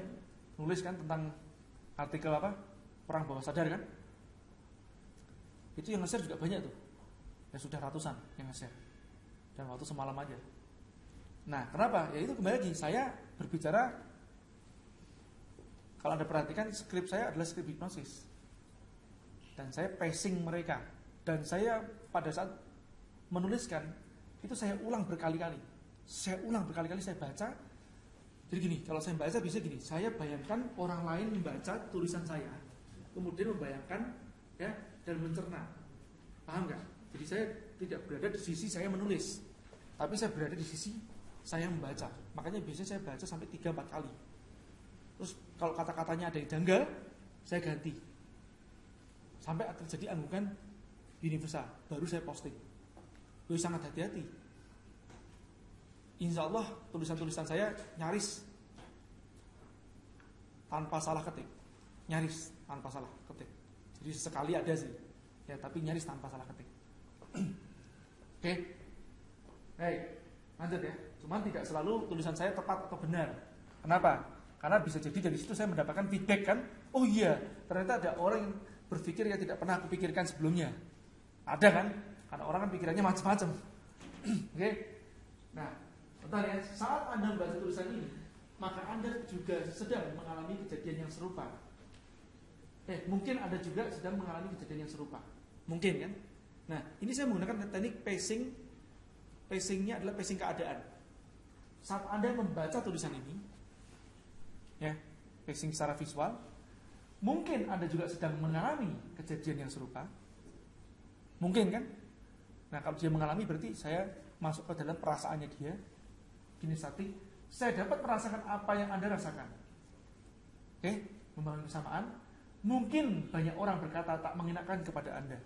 nulis kan tentang artikel apa? Perang bawah sadar kan? Itu yang nge-share juga banyak tuh. Ya sudah ratusan yang nge-share. Dan waktu semalam aja. Nah, kenapa? Ya itu kembali lagi saya berbicara, kalau Anda perhatikan skrip saya adalah skrip hipnosis. Dan saya pacing mereka. Dan saya pada saat menuliskan itu saya ulang berkali-kali. Saya baca. Jadi gini, kalau saya baca bisa gini, saya bayangkan orang lain membaca tulisan saya, kemudian membayangkan ya dan mencerna. Paham nggak? Jadi saya tidak berada di sisi saya menulis, tapi saya berada di sisi saya membaca. Makanya biasanya saya baca sampai 3-4 kali. Terus kalau kata-katanya ada yang janggal, saya ganti. Sampai terjadi anggukan universal, baru saya posting. Loh, sangat hati-hati. Insya Allah tulisan-tulisan saya nyaris tanpa salah ketik. Nyaris tanpa salah ketik. Jadi sekali ada sih. Ya, tapi nyaris tanpa salah ketik. Oke. Baik, lanjut ya. Cuman tidak selalu tulisan saya tepat atau benar. Kenapa? Karena bisa jadi dari situ saya mendapatkan feedback kan. Oh iya, ternyata ada orang yang berpikir yang tidak pernah aku pikirkan sebelumnya. Ada kan? Karena orang kan pikirannya macam-macam. Oke. Nah, bentar ya. Saat Anda membaca tulisan ini, maka Anda juga sedang mengalami kejadian yang serupa. Mungkin Anda juga sedang mengalami kejadian yang serupa. Mungkin kan? Nah, ini saya menggunakan teknik pacing. Pacingnya adalah pacing keadaan. Saat Anda membaca tulisan ini, ya, pacing secara visual, mungkin Anda juga sedang mengalami kejadian yang serupa. Mungkin kan? Nah, kalau dia mengalami berarti saya masuk ke dalam perasaannya dia. Kinestetik, saya dapat merasakan apa yang Anda rasakan. Oke, membangun kesamaan. Mungkin banyak orang berkata tak mengenakan kepada Anda.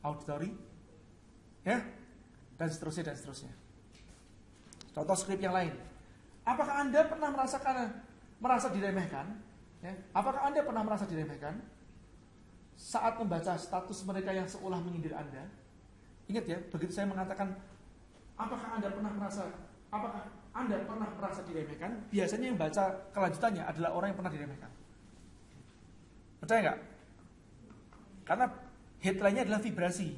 Auditory, ya, dan seterusnya. Contoh skrip yang lain. Apakah Anda pernah merasa diremehkan? Ya? Apakah Anda pernah merasa diremehkan saat membaca status mereka yang seolah menyindir Anda? Ingat ya, begitu saya mengatakan, apakah Anda pernah merasa diremehkan? Biasanya yang baca kelanjutannya adalah orang yang pernah diremehkan. Percaya nggak? Karena headline-nya adalah vibrasi.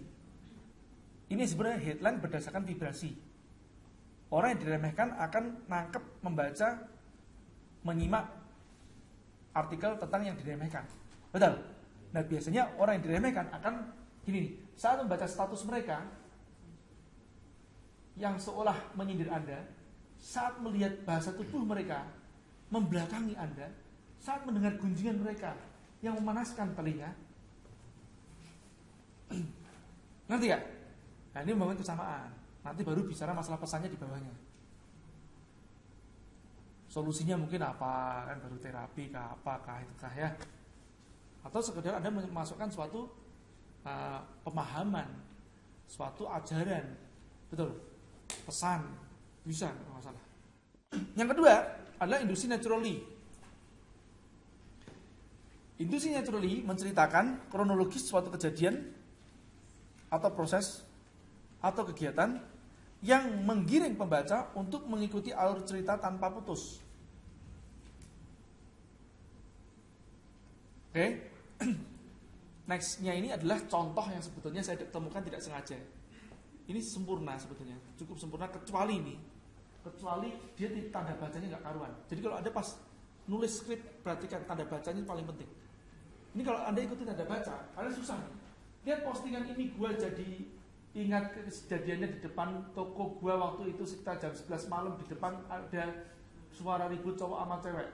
Ini sebenarnya headline berdasarkan vibrasi. Orang yang diremehkan akan nangkep, membaca, menyimak artikel tentang yang diremehkan. Betul? Nah, biasanya orang yang diremehkan akan gini nih, saat membaca status mereka yang seolah menyindir Anda, saat melihat bahasa tubuh mereka membelakangi Anda, saat mendengar gunjingan mereka yang memanaskan telinga, nanti ya? Nah, ini membangun kesamaan. Nanti baru bicara masalah pesannya di bawahnya. Solusinya mungkin apa, kan baru terapi kah, apakah itukah ya? Atau sekedar Anda memasukkan suatu pemahaman, suatu ajaran, betul, pesan, bisa, nggak masalah. Yang kedua adalah induksi naturally. Induksi naturally menceritakan kronologis suatu kejadian atau proses atau kegiatan yang menggiring pembaca untuk mengikuti alur cerita tanpa putus. Oke. Nextnya ini adalah contoh yang sebetulnya saya temukan tidak sengaja. Ini sempurna sebetulnya, cukup sempurna kecuali dia tanda bacanya nggak karuan. Jadi kalau Anda pas nulis skrip perhatikan tanda bacanya paling penting. Ini kalau Anda ikuti tanda baca, kalian susah nih. lihat postingan ini, gue jadi ingat kejadiannya di depan toko gue waktu itu sekitar jam 11 malam. Di depan ada suara ribut cowok sama cewek.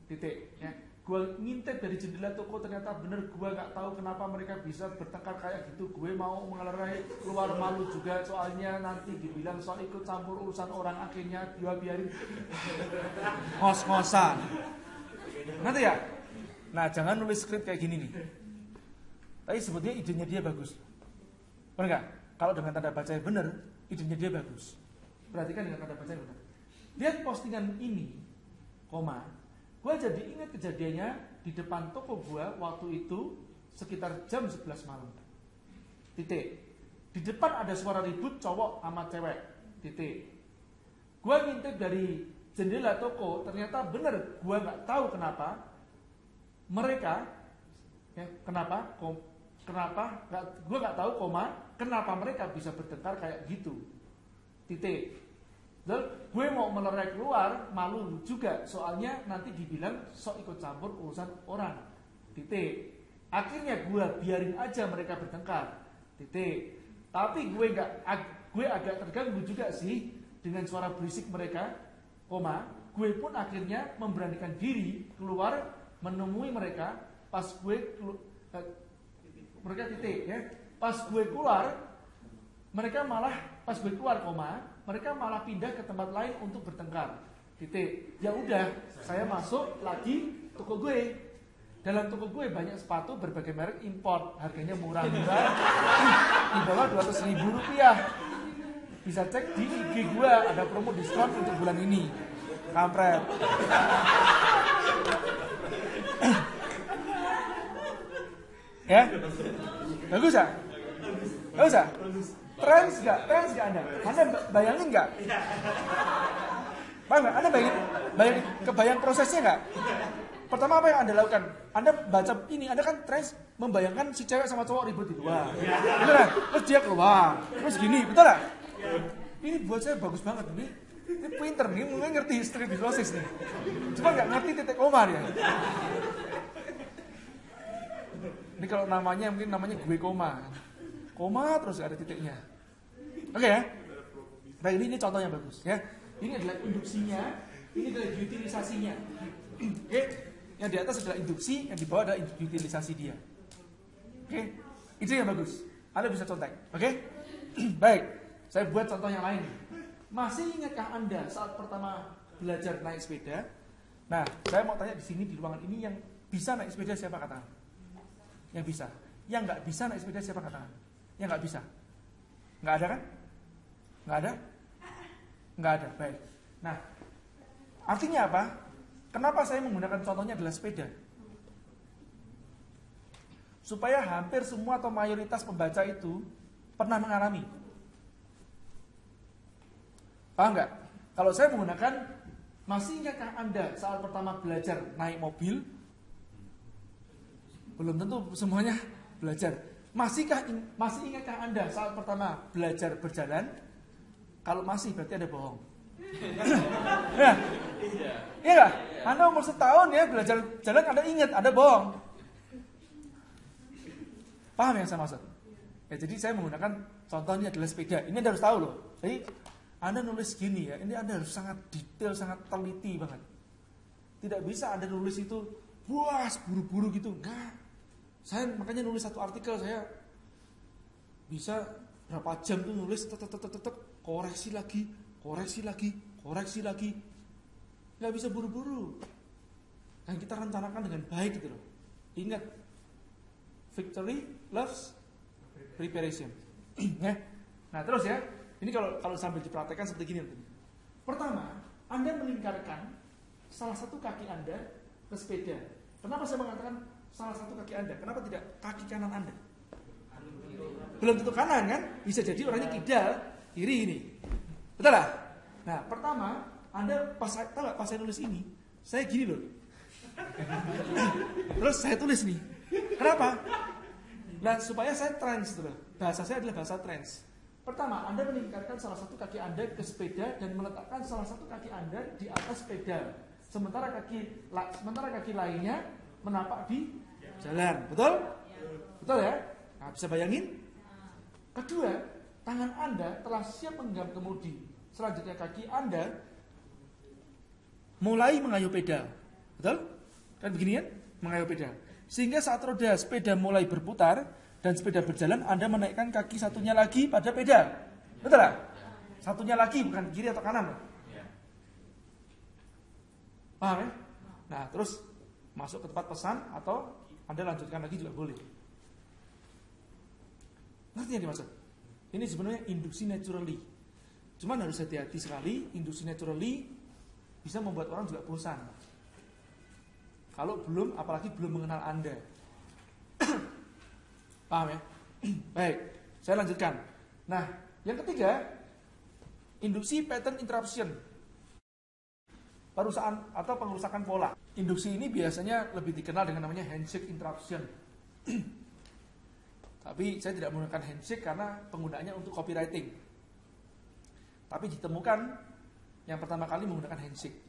Titik. Ya. Gue ngintip dari jendela toko, ternyata bener gue nggak tahu kenapa mereka bisa bertengkar kayak gitu. Gue mau melerai, keluar malu juga soalnya nanti dibilang soal ikut campur urusan orang, akhirnya gue biarin ngos-ngosan. Nanti ya. Nah, jangan nulis skrip kayak gini nih. Tapi sebetulnya idenya dia bagus. Benar nggak? Kalau dengan tanda baca yang benar, idenya dia bagus. Perhatikan dengan tanda baca yang benar. Lihat postingan ini, koma. Gue jadi ingat kejadiannya di depan toko gue waktu itu sekitar jam 11 malam. Titik. Di depan ada suara ribut cowok sama cewek. Titik. Gue ngintip dari jendela toko, ternyata benar. Gue nggak tahu kenapa mereka, ya, kenapa? Gue nggak tahu koma. Kenapa mereka bisa bertengkar kayak gitu? Titik. Dan gue mau melerai keluar, malu juga. Soalnya nanti dibilang sok ikut campur urusan orang. Titik. Akhirnya gue biarin aja mereka bertengkar. Titik. Tapi gue agak terganggu juga sih dengan suara berisik mereka. Koma. Gue pun akhirnya memberanikan diri keluar menemui mereka. Pas gue mereka titik ya. Pas gue keluar, mereka malah pindah ke tempat lain untuk bertengkar. Titik. Ya udah, saya masuk lagi toko gue. Dalam toko gue banyak sepatu berbagai merek import, harganya murah-murah, di bawah 200.000 rupiah. Bisa cek di IG gue, ada promo diskon untuk bulan ini. Kampret. Ya, bagus ya? Bagus ya? Trends gak Anda? Anda bayangin gak? Paham gak? Anda kebayang prosesnya gak? Pertama apa yang Anda lakukan? Anda baca ini, Anda kan trends membayangkan si cewek sama cowok ribut di luar. Betul kan? Terus dia keluar, terus gini, betul gak? Ini buat saya bagus banget ini pinter nih, mungkin ngerti history proses nih. Cuma gak ngerti titik koma dia. Ini kalau mungkin namanya gue koma terus ada titiknya. Oke ya. Nah ini contoh yang bagus ya. Ini adalah induksinya, ini adalah utilisasinya. Oke. Yang di atas adalah induksi, yang di bawah adalah utilisasi dia. Oke. Itu yang bagus. Anda bisa contek. Oke. Baik. Saya buat contoh yang lain. Masih ingatkah Anda saat pertama belajar naik sepeda? Nah, saya mau tanya di sini di ruangan ini yang bisa naik sepeda siapa katakan? Yang bisa. Yang nggak bisa naik sepeda siapa katakan? Yang nggak bisa. Nggak ada kan? Nggak ada? Nggak ada. Baik. Nah, artinya apa? Kenapa saya menggunakan contohnya adalah sepeda? Supaya hampir semua atau mayoritas pembaca itu pernah mengalami. Paham nggak? Kalau saya menggunakan, masih ingatkah Anda saat pertama belajar naik mobil? Belum tentu semuanya belajar. Masih ingatkah Anda saat pertama belajar berjalan? Kalau masih berarti Anda bohong. Ya, iya nggak? Anda umur setahun ya belajar jalan, Anda ingat, Anda bohong. Paham yang saya maksud? Ya, jadi saya menggunakan contohnya adalah sepeda. Ini Anda harus tahu loh. Jadi Anda nulis gini ya, ini Anda harus sangat detail, sangat teliti banget. Tidak bisa Anda nulis itu puas buru-buru gitu. Enggak. Saya makanya nulis satu artikel, saya bisa berapa jam tuh nulis, koreksi lagi. Nggak bisa buru-buru. Dan kita rencanakan dengan baik gitu loh. Ingat, victory loves preparation. Ya. Nah terus ya, ini kalau sambil dipraktekkan seperti gini. Pertama, Anda melingkarkan salah satu kaki Anda ke sepeda. Kenapa saya mengatakan salah satu kaki Anda? Kenapa tidak kaki kanan Anda? Belum tentu kanan kan? Bisa jadi orangnya kidal, kiri ini. Betul lah? Nah, pertama, Anda pas saya nulis ini, saya gini loh. Terus saya tulis nih. Kenapa? Nah, supaya saya trans loh. Bahasa saya adalah bahasa trans. Pertama, Anda meningkatkan salah satu kaki Anda ke sepeda dan meletakkan salah satu kaki Anda di atas sepeda. Sementara kaki lainnya menapak di jalan. Betul? Betul ya? Nah, bisa bayangin? Kedua, tangan Anda telah siap menggenggam kemudi. Selanjutnya kaki Anda mulai mengayuh pedal. Betul? Kan begini kan? Mengayuh pedal. Sehingga saat roda sepeda mulai berputar dan sepeda berjalan, Anda menaikkan kaki satunya lagi pada pedal. Betul tak? Satunya lagi, bukan kiri atau kanan. Paham ya? Nah, terus masuk ke tempat pesan atau Anda lanjutkan lagi juga boleh. Ngerti yang dimaksud? Ini sebenarnya induksi naturally. Cuman harus hati-hati sekali, induksi naturally bisa membuat orang juga bosan. Kalau belum, apalagi belum mengenal Anda. Paham ya? Baik, saya lanjutkan. Nah, yang ketiga, induksi pattern interruption. Perusahaan atau pengerusakan pola. Induksi ini biasanya lebih dikenal dengan namanya handshake interruption. Tapi saya tidak menggunakan handshake karena penggunaannya untuk copywriting. Tapi ditemukan yang pertama kali menggunakan handshake.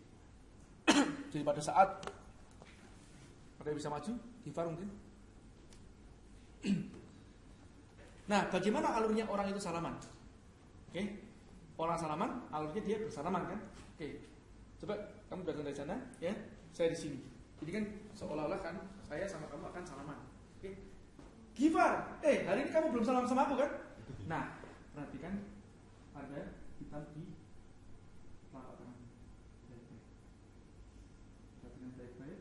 Jadi pada saat ada bisa maju, Gifar mungkin. Nah, bagaimana alurnya orang itu salaman? Oke, orang salaman, alurnya dia bersalaman kan? Oke, coba kamu datang dari sana, ya, saya di sini. Jadi kan seolah-olah kan saya sama kamu akan salaman. Oke, Gifar, hari ini kamu belum salam sama aku kan? Nah, perhatikan ada hitam di telapak tangan. Baik-baik. Perhatikan baik-baik.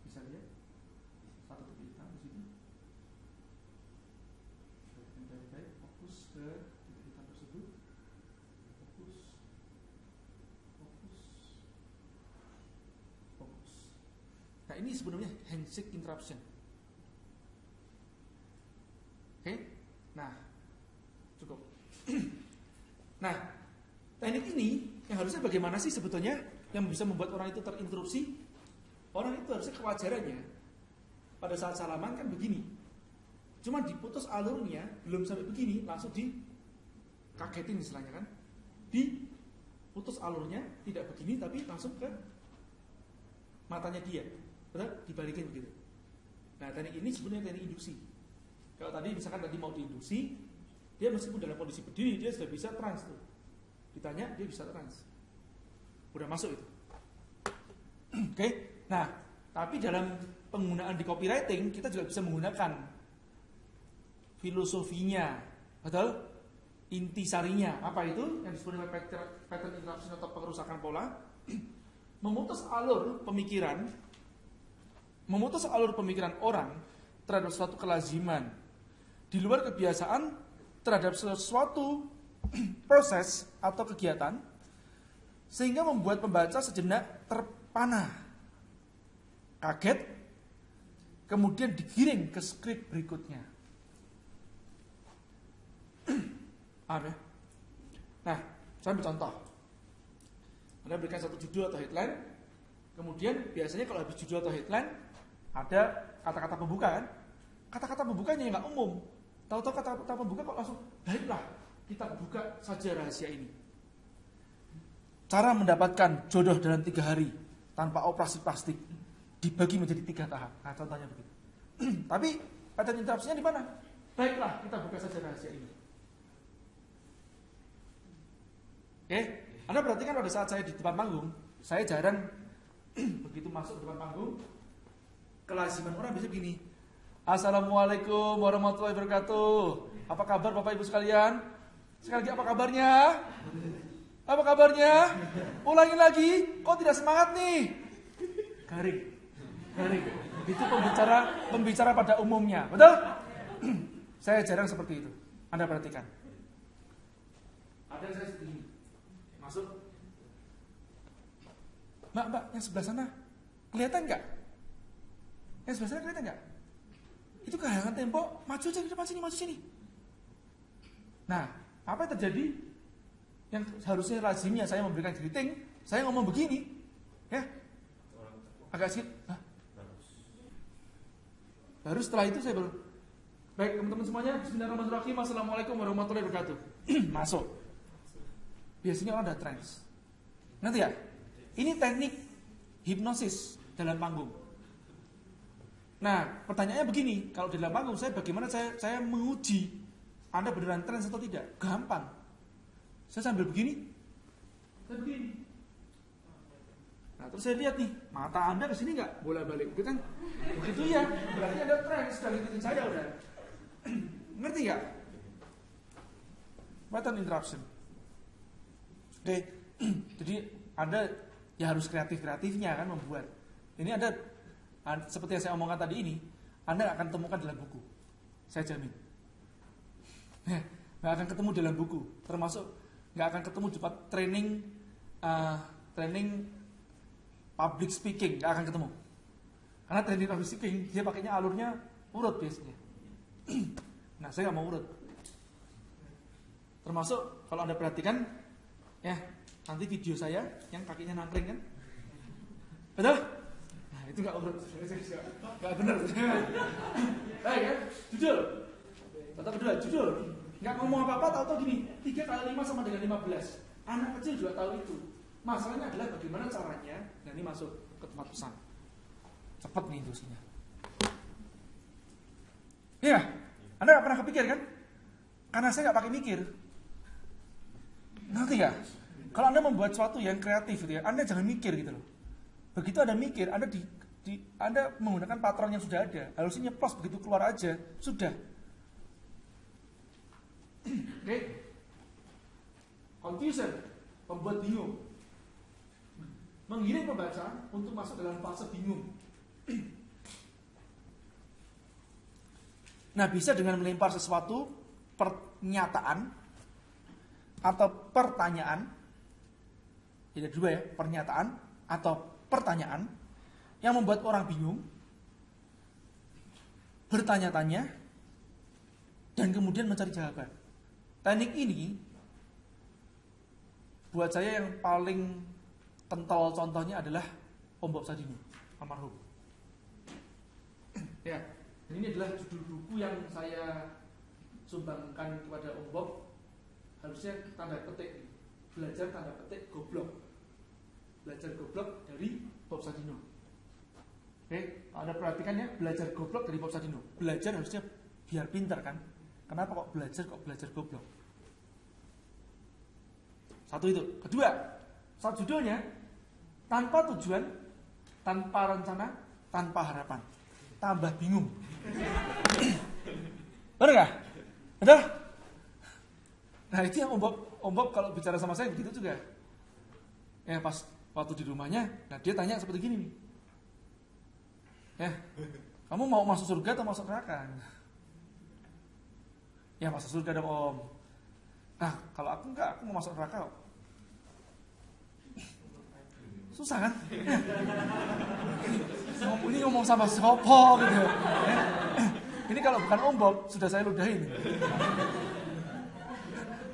Bisa lihat satu titik hitam di situ. Perhatikan baik-baik. Fokus ke titik hitam tersebut. Fokus. Nah, ini sebenarnya handshake interruption. Oke? Nah, cukup. Nah, teknik ini yang harusnya bagaimana sih sebetulnya yang bisa membuat orang itu terinterupsi? Orang itu harusnya kewajarannya pada saat salaman kan begini. Cuma diputus alurnya, belum sampai begini, langsung dikagetin istilahnya kan. Diputus alurnya, tidak begini tapi langsung ke matanya dia. Betul? Dibalikin begitu. Nah, teknik ini sebenarnya teknik induksi. Kalau tadi misalkan tadi mau diinduksi, dia meskipun dalam kondisi berdiri, dia sudah bisa trans tuh. Ditanya, dia bisa trans. Udah masuk itu. Oke? Nah, tapi dalam penggunaan di copywriting, kita juga bisa menggunakan filosofinya. Betul? Intisarinya. Apa itu? Yang disebut dengan pattern interruption atau pengerusakan pola. Memutus alur pemikiran orang terhadap suatu kelaziman di luar kebiasaan terhadap sesuatu proses atau kegiatan sehingga membuat pembaca sejenak terpana, kaget, kemudian digiring ke skrip berikutnya. Paham ya? Nah, saya ambil contoh. Anda berikan satu judul atau headline, kemudian biasanya kalau habis judul atau headline ada kata-kata pembuka kan? Kata-kata pembukanya nggak umum. Tahu-tahu kata-kata pembuka kok langsung, baiklah kita buka saja rahasia ini. Cara mendapatkan jodoh dalam 3 hari tanpa operasi plastik dibagi menjadi 3 tahap. Nah, contohnya begitu. Tapi pattern interruption-nya di mana? Baiklah kita buka saja rahasia ini. Oke, Anda perhatikan pada saat saya di depan panggung, saya jarang begitu masuk depan panggung, kelaziman orang bisa begini. Assalamualaikum warahmatullahi wabarakatuh. Apa kabar Bapak Ibu sekalian? Sekali lagi apa kabarnya? Apa kabarnya? Ulangi lagi. Kok tidak semangat nih? Garing. Itu pembicara pada umumnya. Betul? Saya jarang seperti itu. Anda perhatikan. Ada saya seperti ini. Masuk. Mbak, yang sebelah sana kelihatan nggak? Yang sebelah sana kelihatan nggak? Itu kehalangan tembok, maju aja di depan sini, maju sini. Nah, apa yang terjadi? Yang harusnya lazimnya saya memberikan greeting, saya ngomong begini, ya, agak sedikit. Baru setelah itu saya baru, baik teman-teman semuanya, Bismillahirrahmanirrahim, Assalamualaikum warahmatullahi wabarakatuh. Masuk. Biasanya orang udah trance. Nanti ya, ini teknik hipnosis dalam panggung. Nah, pertanyaannya begini, kalau di dalam panggung bagaimana saya menguji Anda beneran trans atau tidak? Gampang. Saya sambil begini. Saya begini. Nah, terus saya lihat nih, mata Anda ke sini enggak? Bolak-balik gitu kan? Begitu ya, berarti Anda trans, sudah ngikutin saya udah. Ngerti enggak? Pattern interruption. Oke. Jadi Anda ya harus kreatifnya kan membuat. Ini Anda seperti yang saya omongkan tadi ini, Anda akan temukan dalam buku. Saya jamin. Nggak akan ketemu dalam buku. Termasuk nggak akan ketemu di training public speaking, nggak akan ketemu. Karena training public speaking dia pakainya alurnya urut biasanya. Nah, saya nggak mau urut. Termasuk kalau Anda perhatikan, ya nanti video saya yang kakinya nangkring kan, betul? Nah itu nggak urut, nggak benar. Baik ya, jujur. Tetap berdua, jujur. Nggak ngomong apa-apa, tahu gini. 3 kali 5 sama dengan 15. Anak kecil juga tahu itu. Masalahnya adalah bagaimana caranya. Dan ini masuk ke tempat pesan. Cepat nih instruksinya. Iya, Anda nggak pernah kepikir kan? Karena saya nggak pakai mikir. Ngerti nggak? Kalau Anda membuat sesuatu yang kreatif gitu ya, Anda jangan mikir gitu loh. Begitu Anda mikir, Anda Anda menggunakan patron yang sudah ada. Harusnya nyeplos begitu keluar aja, sudah. Oke. Confusion, membuat bingung. Menggiring pembaca untuk masuk dalam fase bingung. Nah, bisa dengan melempar sesuatu pernyataan atau pertanyaan. Ada dua ya, pernyataan atau pertanyaan yang membuat orang bingung, bertanya-tanya, dan kemudian mencari jawaban. Teknik ini buat saya yang paling kental contohnya adalah Om Bob Sadino, almarhum. Ya, ini adalah judul buku yang saya sumbangkan kepada Om Bob. Harusnya tanda petik, belajar tanda petik goblok. Belajar goblok dari Bob Sadino. Oke, Anda perhatikan ya, belajar goblok dari Bob Sadino. Belajar harusnya biar pintar kan? Kenapa kok belajar goblok? Satu itu. Kedua, saat judulnya tanpa tujuan, tanpa rencana, tanpa harapan. Tambah bingung. Benar nggak? Betul? Nah itu yang Om Bob kalau bicara sama saya begitu juga. Ya pas waktu di rumahnya, nah dia tanya seperti gini nih. Ya, kamu mau masuk surga atau masuk neraka? Ya masuk surga dong Om. Nah kalau aku enggak, aku mau masuk neraka kok. Susah kan? Ini ngomong sama sopo gitu. Ini kalau bukan Om Bob, sudah saya ludahin.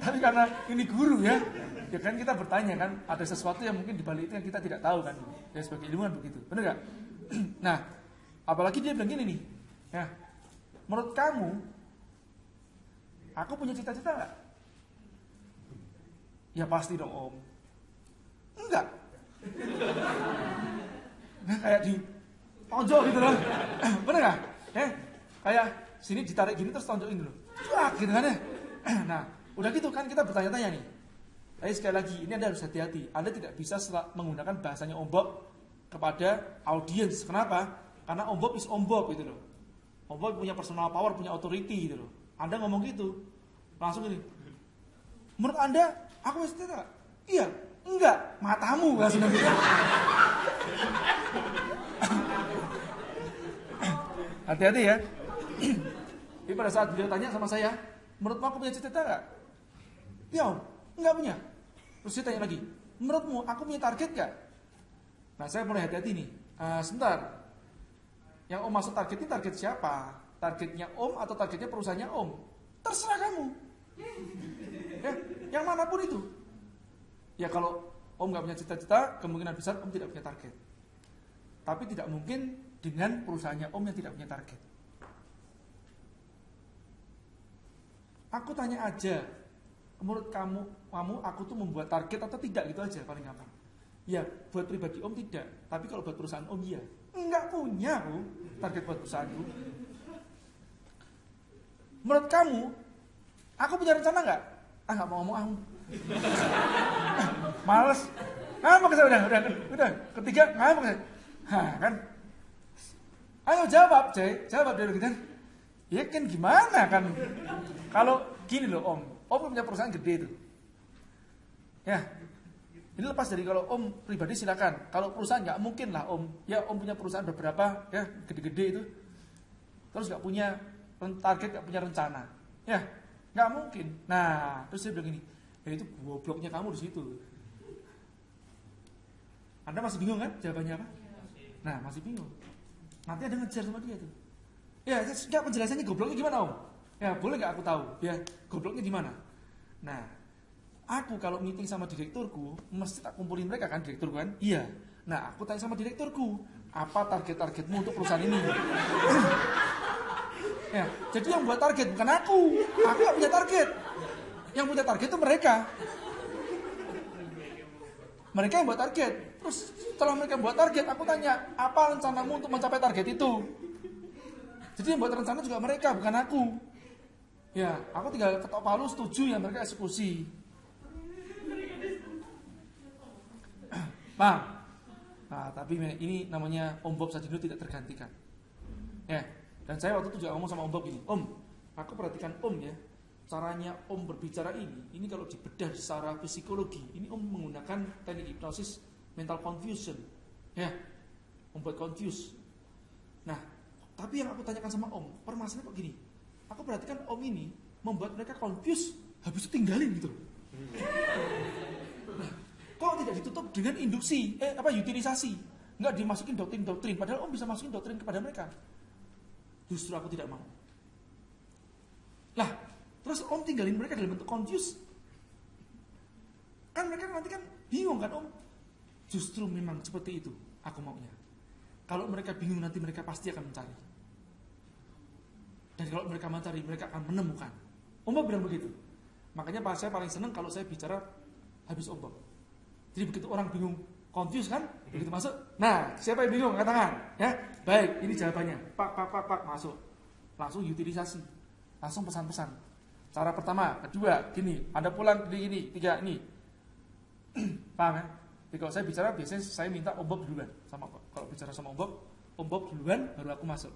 Tapi karena ini guru ya kan kita bertanya kan, ada sesuatu yang mungkin di balik itu yang kita tidak tahu kan. Ya sebagai ilmuwan begitu, benar nggak? Nah, apalagi dia bilang gini nih, ya, menurut kamu, aku punya cita-cita nggak? Ya pasti dong Om. Enggak. Nah, kayak di tonjok gitu loh. Bener gak? Kayak sini ditarik gini terus tonjokin dulu. Cuak gitu kan ya. Nah, udah gitu kan kita bertanya-tanya nih. Tapi sekali lagi, ini Anda harus hati-hati. Anda tidak bisa menggunakan bahasanya Om Bob kepada audiens. Kenapa? Karena Om Bob is Om Bob gitu loh. Om Bob punya personal power, punya authority gitu loh. Anda ngomong gitu, langsung gini. Menurut Anda, aku mesti tidak? Iya. Enggak, matamu langsung gitu. Hati-hati ya. Jadi pada saat beliau tanya sama saya, menurutmu aku punya cita-cita enggak? Ya Om, enggak punya. Terus dia tanya lagi, menurutmu aku punya target enggak? Nah saya mulai hati-hati nih. Sebentar, yang Om maksud target ini target siapa? Targetnya Om atau targetnya perusahaannya Om? Terserah kamu. Ya, yang manapun itu. Ya kalau Om nggak punya cita-cita, kemungkinan besar Om tidak punya target. Tapi tidak mungkin dengan perusahaannya Om yang tidak punya target. Aku tanya aja, menurut kamu aku tuh membuat target atau tidak gitu aja paling gampang. Ya buat pribadi Om tidak, tapi kalau buat perusahaan Om iya. Enggak punya aku target buat perusahaanku. Menurut kamu, aku punya rencana nggak? Nggak mau ngomong aku. Males. Ngambek saya udah. Ketiga ngambek saya. Kan? Ayo jawab, jawab dulu gitu kan. Ya kan gimana kan? Kalau gini loh Om punya perusahaan gede itu. Ya, ini lepas dari kalau Om pribadi silakan. Kalau perusahaan nggak mungkin lah Om. Ya Om punya perusahaan beberapa, ya gede-gede itu. Terus nggak punya target, nggak punya rencana. Ya, nggak mungkin. Nah, terus saya bilang gini, ya itu gobloknya kamu di situ. Anda masih bingung kan jawabannya apa? Nah, masih bingung. Nanti ada ngejar sama dia tuh. Ya, enggak penjelasannya gobloknya gimana Om? Ya, boleh nggak aku tahu? Ya, gobloknya gimana? Nah, aku kalau meeting sama direkturku, mesti tak kumpulin mereka kan, direkturku kan? Iya. Nah, aku tanya sama direkturku, apa target-targetmu untuk perusahaan ini? Ya, jadi yang buat target bukan aku nggak punya target. Yang punya target itu mereka. Mereka yang buat target. Terus setelah mereka buat target, aku tanya, apa rencanamu untuk mencapai target itu? Jadi yang buat rencana juga mereka, bukan aku. Ya, aku tinggal ketok palu setuju ya mereka eksekusi. Paham? Nah, tapi ini namanya Om Bob Sadino tidak tergantikan. Ya, dan saya waktu itu juga ngomong sama Om Bob ini, Om, aku perhatikan Om ya, caranya Om berbicara ini kalau dibedah secara psikologi, ini Om menggunakan teknik hipnosis mental confusion. Ya, membuat confuse. Nah, tapi yang aku tanyakan sama Om, permasalahannya kok gini, aku perhatikan Om ini membuat mereka confuse, habis itu tinggalin gitu. Nah, kok tidak ditutup dengan induksi, utilisasi, nggak dimasukin doktrin-doktrin, padahal Om bisa masukin doktrin kepada mereka. Justru aku tidak mau. Lah, terus Om tinggalin mereka dalam bentuk confuse. Kan mereka nanti kan bingung kan Om. Justru memang seperti itu aku maunya. Kalau mereka bingung nanti mereka pasti akan mencari. Dan kalau mereka mencari, mereka akan menemukan. Om Bob bilang begitu. Makanya saya paling senang kalau saya bicara habis Om Bob. Jadi begitu orang bingung, confuse kan? Begitu masuk, nah siapa yang bingung? Angkat tangan. Ya, baik, ini jawabannya. Pak, masuk. Langsung utilisasi. Langsung pesan-pesan. Cara pertama, kedua, gini. Anda pulang di ini, tiga, ini. Paham ya? Jadi kalau saya bicara, biasanya saya minta Om Bob duluan. Kalau bicara sama Om Bob duluan, baru aku masuk.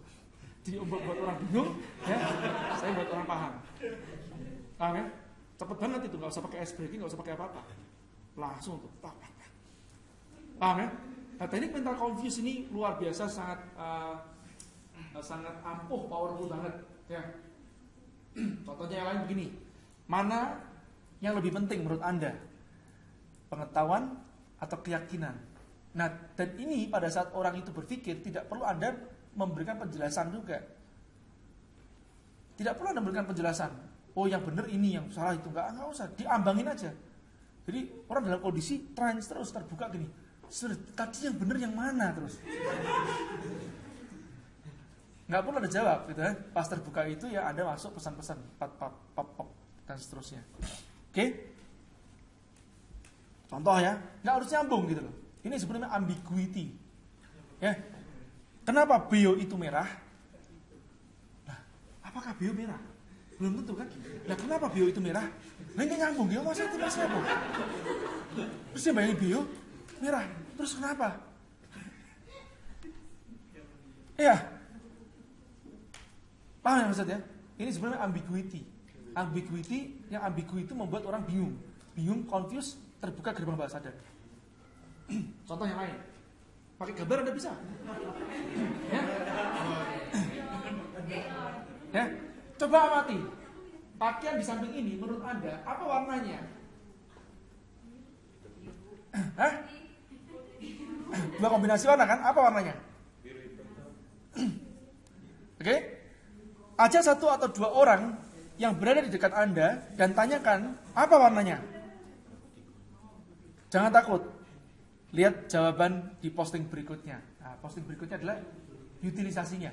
Jadi Om Bob buat orang bingung, ya, saya buat orang paham. Paham ya? Cepet banget itu, nggak usah pakai ice breaking, nggak usah pakai apa-apa. Langsung tuh, paham ya? Nah, teknik mental confuse ini luar biasa, sangat ampuh, powerful banget. Ya. Contohnya yang lain begini, mana yang lebih penting menurut Anda? Pengetahuan atau keyakinan? Nah, dan ini pada saat orang itu berpikir, tidak perlu Anda memberikan penjelasan juga. Tidak perlu Anda memberikan penjelasan. Oh, yang benar ini, yang salah itu. Enggak usah, diambangin aja. Jadi orang dalam kondisi trance terus, terbuka gini. Tadi yang benar yang mana terus? Nggak perlu ada jawab gitu ya. Pas terbuka itu ya Anda masuk pesan-pesan pop dan seterusnya. Oke? Contoh ya, nggak harus nyambung gitu loh. Ini sebenarnya ambiguity. Ya. Kenapa beo itu merah? Nah, apakah beo merah? Belum tentu kan? Nah, kenapa beo itu merah? Nah, ini nyambung, beo masa itu masih nyambung. Terus dia bayangin beo merah. Terus kenapa? Iya. Paham ya maksudnya? Ini sebenarnya ambiguity. Yang ambigu itu membuat orang bingung. Bingung, confused, terbuka gerbang bawah sadar. Contoh yang lain. Pakai gambar Anda bisa. Ya. Ya. Coba amati. Pakaian di samping ini menurut Anda apa warnanya? Hah? Dua kombinasi warna kan? Apa warnanya? Oke? Ajak satu atau dua orang yang berada di dekat Anda dan tanyakan apa warnanya. Jangan takut. Lihat jawaban di posting berikutnya. Nah, posting berikutnya adalah utilisasinya.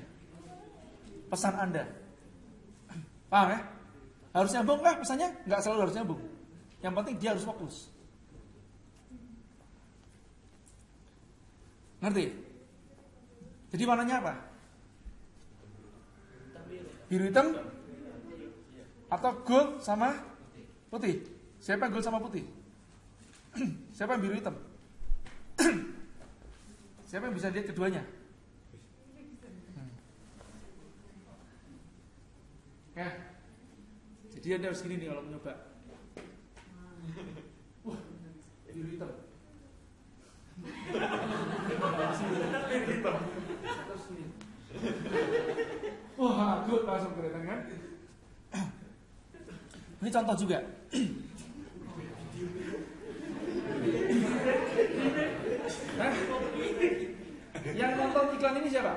Pesan Anda. Paham ya? Harus nyambung kah pesannya? Enggak selalu harus nyambung. Yang penting dia harus fokus. Ngerti? Jadi warnanya apa? Biru hitam atau gold sama putih? Siapa yang gold sama putih? Siapa yang biru hitam? Siapa yang bisa lihat keduanya? Ya. Jadi Anda harus gini nih kalau mencoba. Wah, biru hitam. Terus ini. Wah, good langsung kelihatan kan? Ini contoh juga. Hah? Yang nonton iklan ini siapa?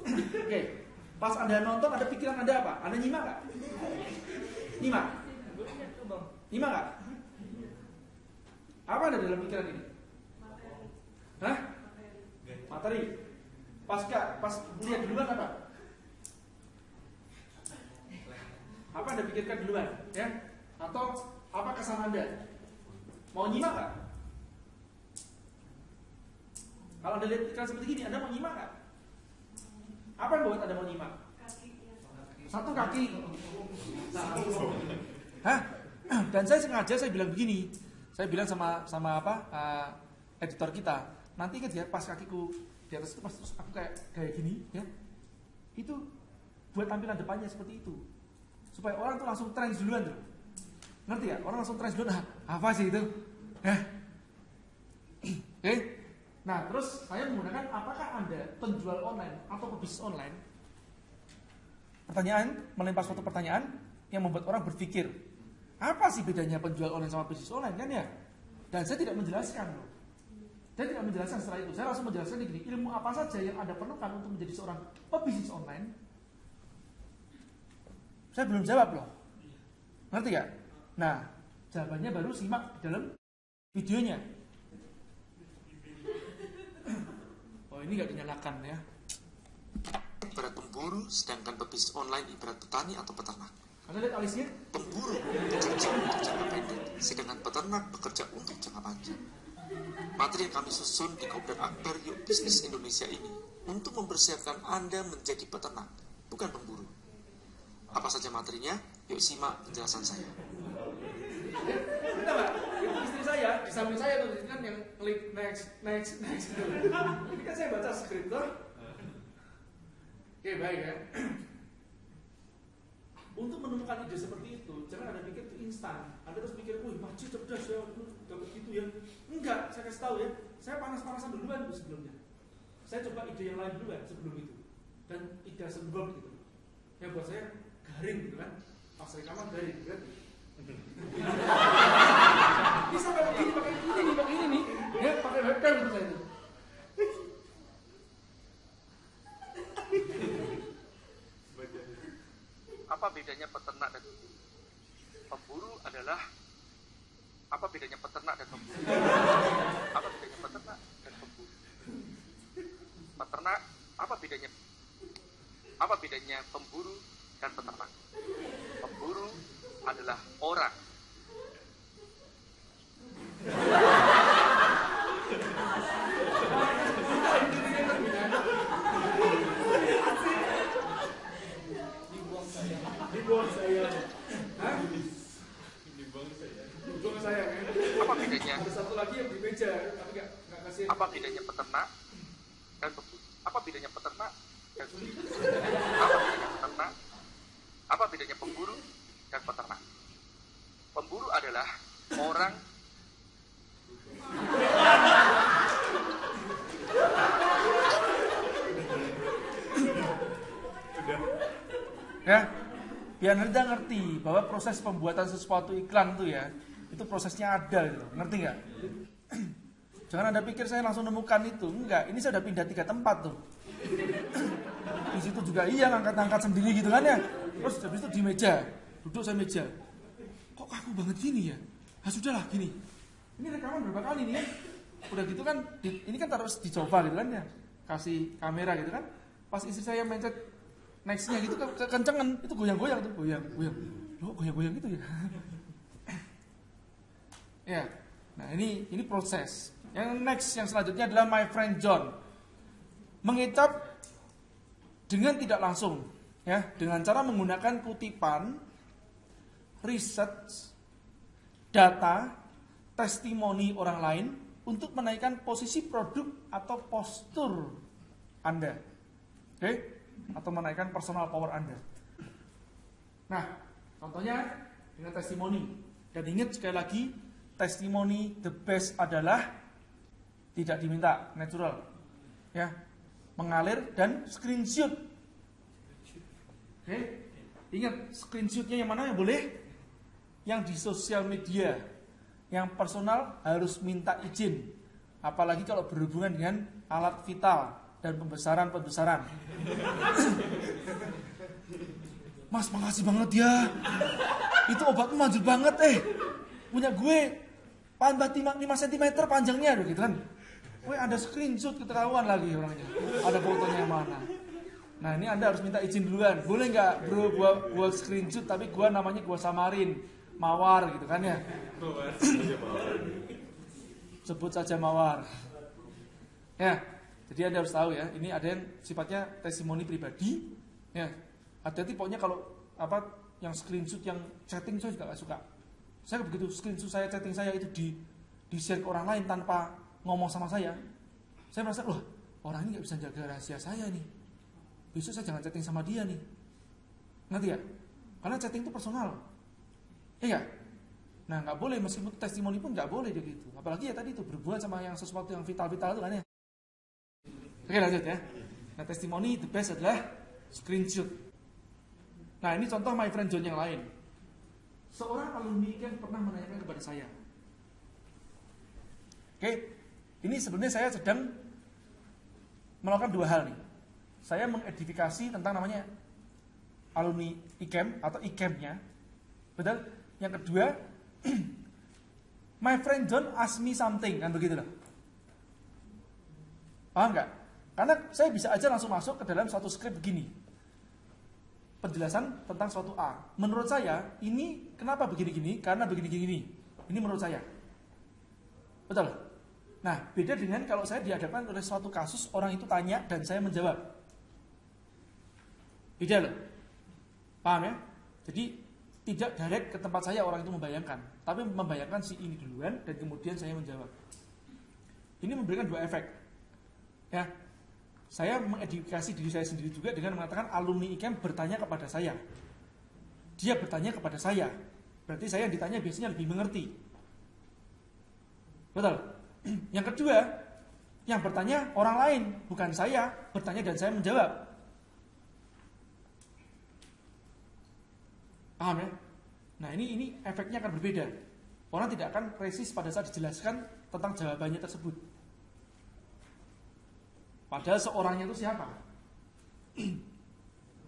Oke, pas Anda nonton ada pikiran Anda apa? Anda nyimak nggak? Nyimak? Nyimak nggak? Apa ada dalam pikiran ini? Hah? Materi. Pas lihat duluan apa? Apa Anda pikirkan duluan? Ya? Atau apa kesan Anda? Mau nyimak nggak? Kalau Anda lihat iklan seperti ini, Anda mau nyimak nggak? Apa yang membuat Anda mau nyimak? Satu kaki. Hah? Dan saya sengaja saya bilang begini. Saya bilang sama apa? Editor kita. Nanti kan dia pas kakiku di atas itu pas terus aku kayak gini, ya. Itu buat tampilan depannya seperti itu. Supaya orang tuh langsung trend duluan tuh. Ngerti ya? Orang langsung trend duluan. Apa sih itu? Oke. Nah, terus saya menggunakan apakah Anda penjual online atau pebisnis online? Pertanyaan, melempar suatu pertanyaan yang membuat orang berpikir, apa sih bedanya penjual online sama bisnis online kan ya? Dan saya tidak menjelaskan loh. Saya tidak menjelaskan setelah itu. Saya langsung menjelaskan begini, ilmu apa saja yang Anda perlukan untuk menjadi seorang pebisnis online? Saya belum jawab loh. Ngerti gak? Nah, jawabannya baru simak di dalam videonya. Oh, ini gak dinyalakan ya. Ibarat pemburu, sedangkan pebisnis online ibarat petani atau peternak. Anda lihat alisnya? Pemburu bekerja untuk jangka pendek, sedangkan peternak bekerja untuk jangka panjang. Materi yang kami susun di Kopdar Akbar Yuk Bisnis Indonesia ini untuk mempersiapkan Anda menjadi peternak, bukan pemburu. Apa saja materinya? Yuk simak penjelasan saya. Bentar Pak, itu istri saya, di samping saya tuh kan yang klik next. Ini kan saya baca skrip tuh. Oke, baik ya. Untuk menemukan ide seperti itu, jangan Anda pikir itu instan. Anda terus pikir, wih Makci cerdas ya, dapat gitu ya. Enggak, saya kasih tahu ya. Saya panas-panasan duluan sebelumnya. Saya coba ide yang lain duluan sebelum itu. Dan ide sebelum gitu. Yang buat saya garing gitu kan. Pas rekaman garing gitu kan. Bisa pakai ini nih. Ya, pakai webcam gitu saya itu. Apa bedanya peternak dan pemburu adalah apa bedanya peternak dan pemburu? Apa bedanya peternak dan pemburu? Peternak, apa bedanya pemburu dan peternak? Pemburu adalah orang. Dibuang saya. Hah? Dibuang saya kan? Apa bedanya? Ada satu lagi yang di meja, tapi nggak kasih. Apa bedanya peternak dan pemburu? Apa bedanya peternak dan pemburu? Apa bedanya peternak? Apa bedanya pemburu dan peternak? Pemburu adalah orang. Ya, biar Anda ngerti bahwa proses pembuatan sesuatu iklan itu ya, itu prosesnya ada gitu, ngerti nggak? Jangan Anda pikir saya langsung nemukan itu, enggak. Ini saya udah pindah 3 tempat tuh. Di situ juga iya ngangkat-ngangkat sendiri gitu kan ya. Terus habis itu di meja, duduk saya meja. Kok kaku banget gini ya? Ah sudahlah gini. Ini rekaman berapa kali nih ya? Udah gitu kan, ini kan terus dicoba gitu kan ya. Kasih kamera gitu kan. Pas istri saya mencet nextnya gitu kencengan, itu goyang-goyang tuh, goyang. Loh, goyang-goyang gitu ya. Ya. Nah, ini proses. Yang next yang selanjutnya adalah my friend John. mengecap dengan tidak langsung, ya, dengan cara menggunakan kutipan, riset, data, testimoni orang lain untuk menaikkan posisi produk atau postur Anda, oke, atau menaikkan personal power Anda. Nah, contohnya dengan testimoni. Dan ingat sekali lagi, testimoni the best adalah tidak diminta, natural, ya, mengalir dan screenshot. Oke, ingat screenshotnya yang mana yang boleh? Yang di sosial media, yang personal harus minta izin. Apalagi kalau berhubungan dengan alat vital dan pembesaran. Mas, makasih banget ya. Itu obatmu manjur banget punya gue 5 cm panjangnya gitu kan. Gue ada screenshot keterlaluan lagi orangnya. Ada fotonya yang mana. Nah, ini Anda harus minta izin duluan. Boleh nggak bro gua screenshot tapi gua namanya gua samarin Mawar gitu kan ya. Sebut saja Mawar. Ya, jadi Anda harus tahu ya, ini ada yang sifatnya testimoni pribadi. Ya, hati-hati pokoknya kalau yang screenshot, yang chatting saya juga gak suka. Saya begitu screenshot saya, chatting saya itu di share ke orang lain tanpa ngomong sama saya merasa, loh, orang ini gak bisa jaga rahasia saya nih. Besok saya jangan chatting sama dia nih. Ngerti ya? Karena chatting itu personal. Iya. Nah, gak boleh, meskipun testimoni pun gak boleh gitu. Apalagi ya tadi itu berhubungan sama yang sesuatu yang vital-vital itu kan ya. Oke, lanjut ya. Nah, testimoni the best adalah screenshot. Nah, ini contoh my friend John yang lain. Seorang alumni yang pernah menanyakan kepada saya. Oke, ini sebenarnya saya sedang melakukan dua hal nih. Saya mengedifikasi tentang namanya alumni IKEM atau IKEM-nya. Betul? Yang kedua, my friend John ask me something, kan begitu loh. Paham nggak? Karena saya bisa aja langsung masuk ke dalam suatu skrip begini. Penjelasan tentang suatu A. Menurut saya, ini kenapa begini-gini? Karena begini-gini. Ini menurut saya. Betul? Nah, beda dengan kalau saya dihadapkan oleh suatu kasus, orang itu tanya dan saya menjawab. Beda loh. Paham ya? Jadi, tidak direct ke tempat saya orang itu membayangkan. Tapi membayangkan si ini duluan dan kemudian saya menjawab. Ini memberikan dua efek. Ya, saya mengedukasi diri saya sendiri juga dengan mengatakan alumni IKEM bertanya kepada saya. Dia bertanya kepada saya. Berarti saya yang ditanya biasanya lebih mengerti. Betul? Yang kedua, yang bertanya orang lain, bukan saya, bertanya dan saya menjawab. Paham ya? Nah, ini efeknya akan berbeda. Orang tidak akan presis pada saat dijelaskan tentang jawabannya tersebut. Padahal seorangnya itu siapa?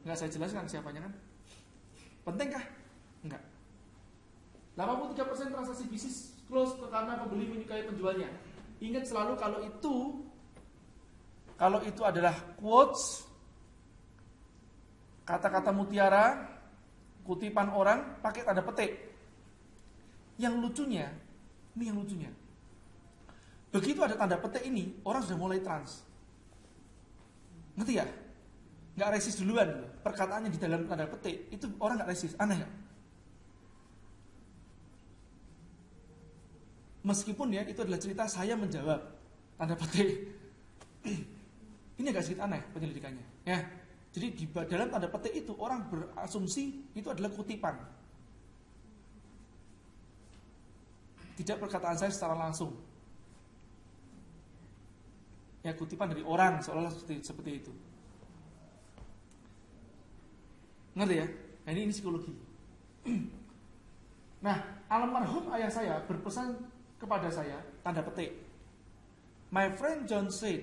Enggak saya jelaskan siapanya kan? Pentingkah? Enggak. 83% transaksi bisnis close karena pembeli menyukai penjualnya. Ingat selalu kalau itu adalah quotes, kata-kata mutiara, kutipan orang pakai tanda petik. Yang lucunya, begitu ada tanda petik ini, orang sudah mulai trans. Ngerti ya? Nggak resist duluan. Perkataannya di dalam tanda petik itu orang nggak resist. Aneh nggak? Meskipun ya itu adalah cerita saya menjawab tanda petik. Ini agak sedikit aneh penyelidikannya. Ya. Jadi di dalam tanda petik itu orang berasumsi itu adalah kutipan. Tidak perkataan saya secara langsung. Ya, kutipan dari orang seolah-olah seperti itu. Ngerti ya? Nah, ini psikologi. Nah, almarhum ayah saya berpesan kepada saya tanda petik. My friend John said.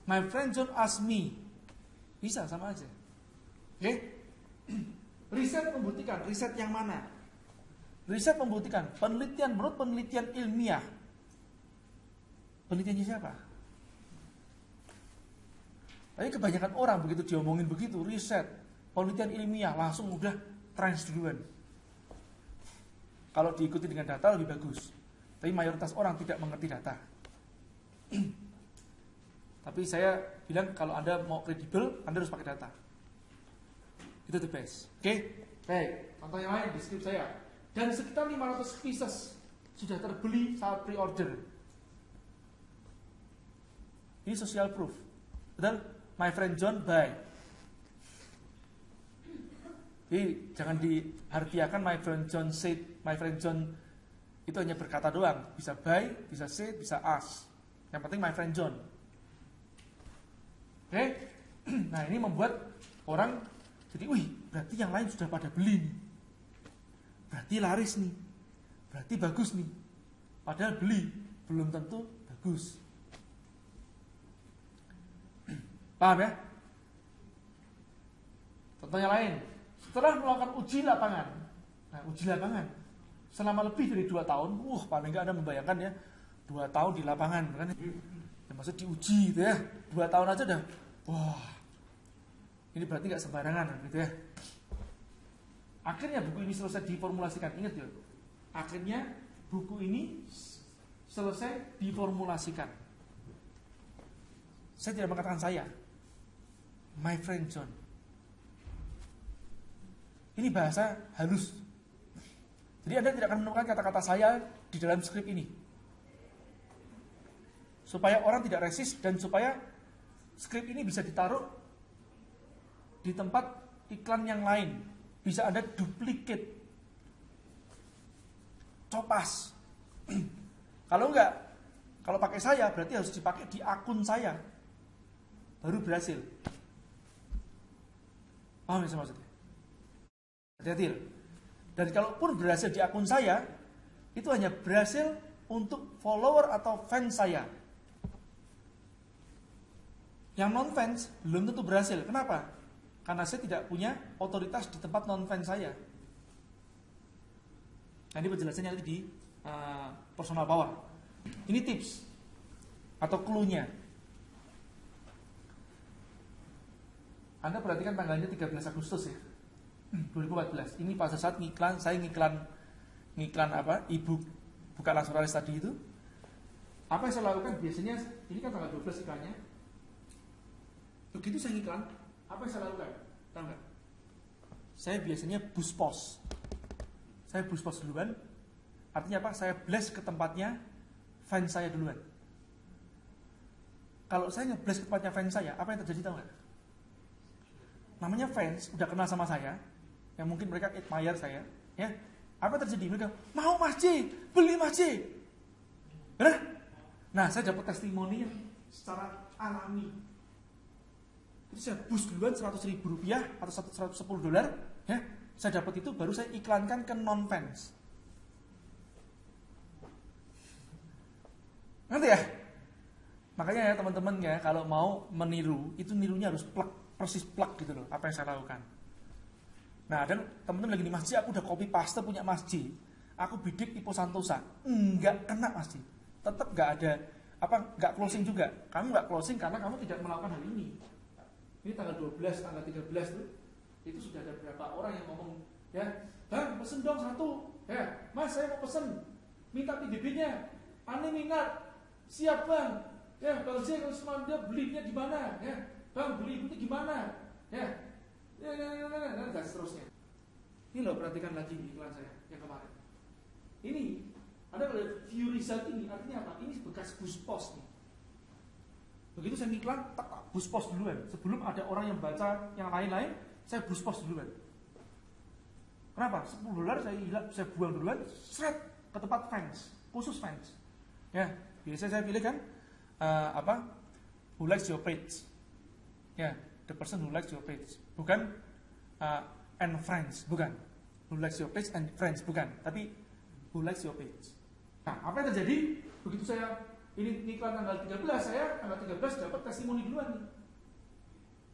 My friend John asked me. Bisa sama aja. Oke? Riset membuktikan, riset yang mana? Riset membuktikan, penelitian menurut penelitian ilmiah. Penelitiannya siapa? Tapi kebanyakan orang begitu diomongin begitu, riset, penelitian ilmiah, langsung udah trans duluan. Kalau diikuti dengan data lebih bagus. Tapi mayoritas orang tidak mengerti data. Tapi saya bilang kalau Anda mau kredibel, Anda harus pakai data. Itu the best. Oke? Baik, contoh yang lain di skrip saya. Dan sekitar 500 pieces sudah terbeli saat pre-order. Ini social proof. Betul? My friend John buy. Jadi jangan diartiakan my friend John said, my friend John itu hanya berkata doang. Bisa buy, bisa say, bisa ask. Yang penting my friend John. Oke? Nah ini membuat orang jadi, wih berarti yang lain sudah pada beli nih. Berarti laris nih. Berarti bagus nih. Padahal beli, belum tentu bagus. Paham ya? Contohnya lain. Setelah melakukan uji lapangan. Nah, uji lapangan selama lebih dari 2 tahun, paling nggak Anda membayangkan ya, 2 tahun di lapangan kan? Ya, maksud diuji gitu ya. 2 tahun aja udah, ini berarti nggak sembarangan gitu ya. Akhirnya buku ini selesai diformulasikan. Ingat ya, akhirnya buku ini selesai diformulasikan. Saya tidak mengatakan saya, my friend John. Ini bahasa halus. Jadi Anda tidak akan menemukan kata-kata saya di dalam skrip ini. Supaya orang tidak resist dan supaya skrip ini bisa ditaruh di tempat iklan yang lain. Bisa Anda duplicate. Copas. Kalau enggak, kalau pakai saya berarti harus dipakai di akun saya. Baru berhasil. Paham ya maksudnya? Hati-hati. Dan kalaupun berhasil di akun saya, itu hanya berhasil untuk follower atau fans saya. Yang non-fans belum tentu berhasil. Kenapa? Karena saya tidak punya otoritas di tempat non-fans saya. Nah, ini penjelasannya nanti di personal power. Ini tips atau clue-nya. Anda perhatikan tanggalnya 13 Agustus ya. 2014. Ini pada saat saya ngiklan apa? E-book buka langsung ralis tadi itu. Apa yang saya lakukan biasanya, ini kan tanggal 12 iklannya. Begitu saya ngiklan, apa yang saya lakukan? Tahu nggak? Saya biasanya boost post. Saya boost post duluan. Artinya apa? Saya blast ke tempatnya fans saya duluan. Kalau saya nge-blast ke tempatnya fans saya, apa yang terjadi tahu nggak? Namanya fans, udah kenal sama saya, yang mungkin mereka admire saya, ya. Apa terjadi? Mereka mau Mas J, beli Mas J. Nah, saya dapat testimoni yang secara alami. Jadi saya boost duluan $100.000 atau $110, ya. Saya dapat itu baru saya iklankan ke non fans. Ngerti ya? Makanya ya teman-teman ya, kalau mau meniru, itu nirunya harus persis plug gitu loh, apa yang saya lakukan. Nah, dan teman-teman lagi di masjid, aku udah copy paste punya masjid. Aku bidik Ipo Santosa. Enggak kena masjid. Tetap enggak ada enggak closing juga. Kamu enggak closing karena kamu tidak melakukan hal ini. Ini tanggal 12, tanggal 13 tuh. Itu sudah ada berapa orang yang ngomong, ya, "Bang, pesen dong 1." Ya, "Mas, saya mau pesen. Minta PDB-nya. Ani minat." "Siap, Bang." "Ya, Bang J, kalau semua dia belinya di mana?" "Ya, Bang, beli itu gimana?" "Ya. Dan seterusnya. Ini loh, perhatikan lagi iklan saya yang kemarin. Ini, Anda lihat view result ini, artinya apa? Ini bekas boost post nih. Begitu saya iklan, tak boost post duluan. Sebelum ada orang yang baca yang lain-lain, saya boost post duluan. Kenapa? $10 saya buang duluan, seret ke tempat fans, khusus fans. Ya, biasanya saya pilih kan who likes your page. Ya, the person who likes your page, bukan and friends, bukan. Who likes your page and friends, bukan. Tapi who likes your page. Nah, apa yang terjadi? Begitu saya ini iklan tanggal 13, saya tanggal 13 dapat testimoni duluan nih.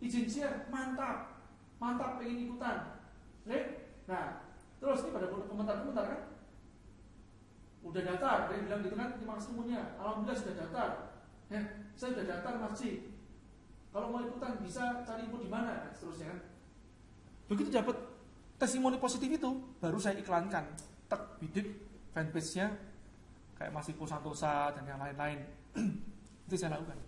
Izin share, mantap, pengen ikutan. Oke? Nah, terus ini pada komentar-komentar kan? Udah daftar, dia bilang gitu kan, terima kasih semuanya. Alhamdulillah sudah daftar. Saya sudah daftar masjid. Kalau mau ikutan bisa cari info di mana, seterusnya kan. Begitu dapat testimoni positif itu, baru saya iklankan, bidik fanpage-nya kayak Mas Ipo Santosa dan yang lain-lain. Itu saya lakukan.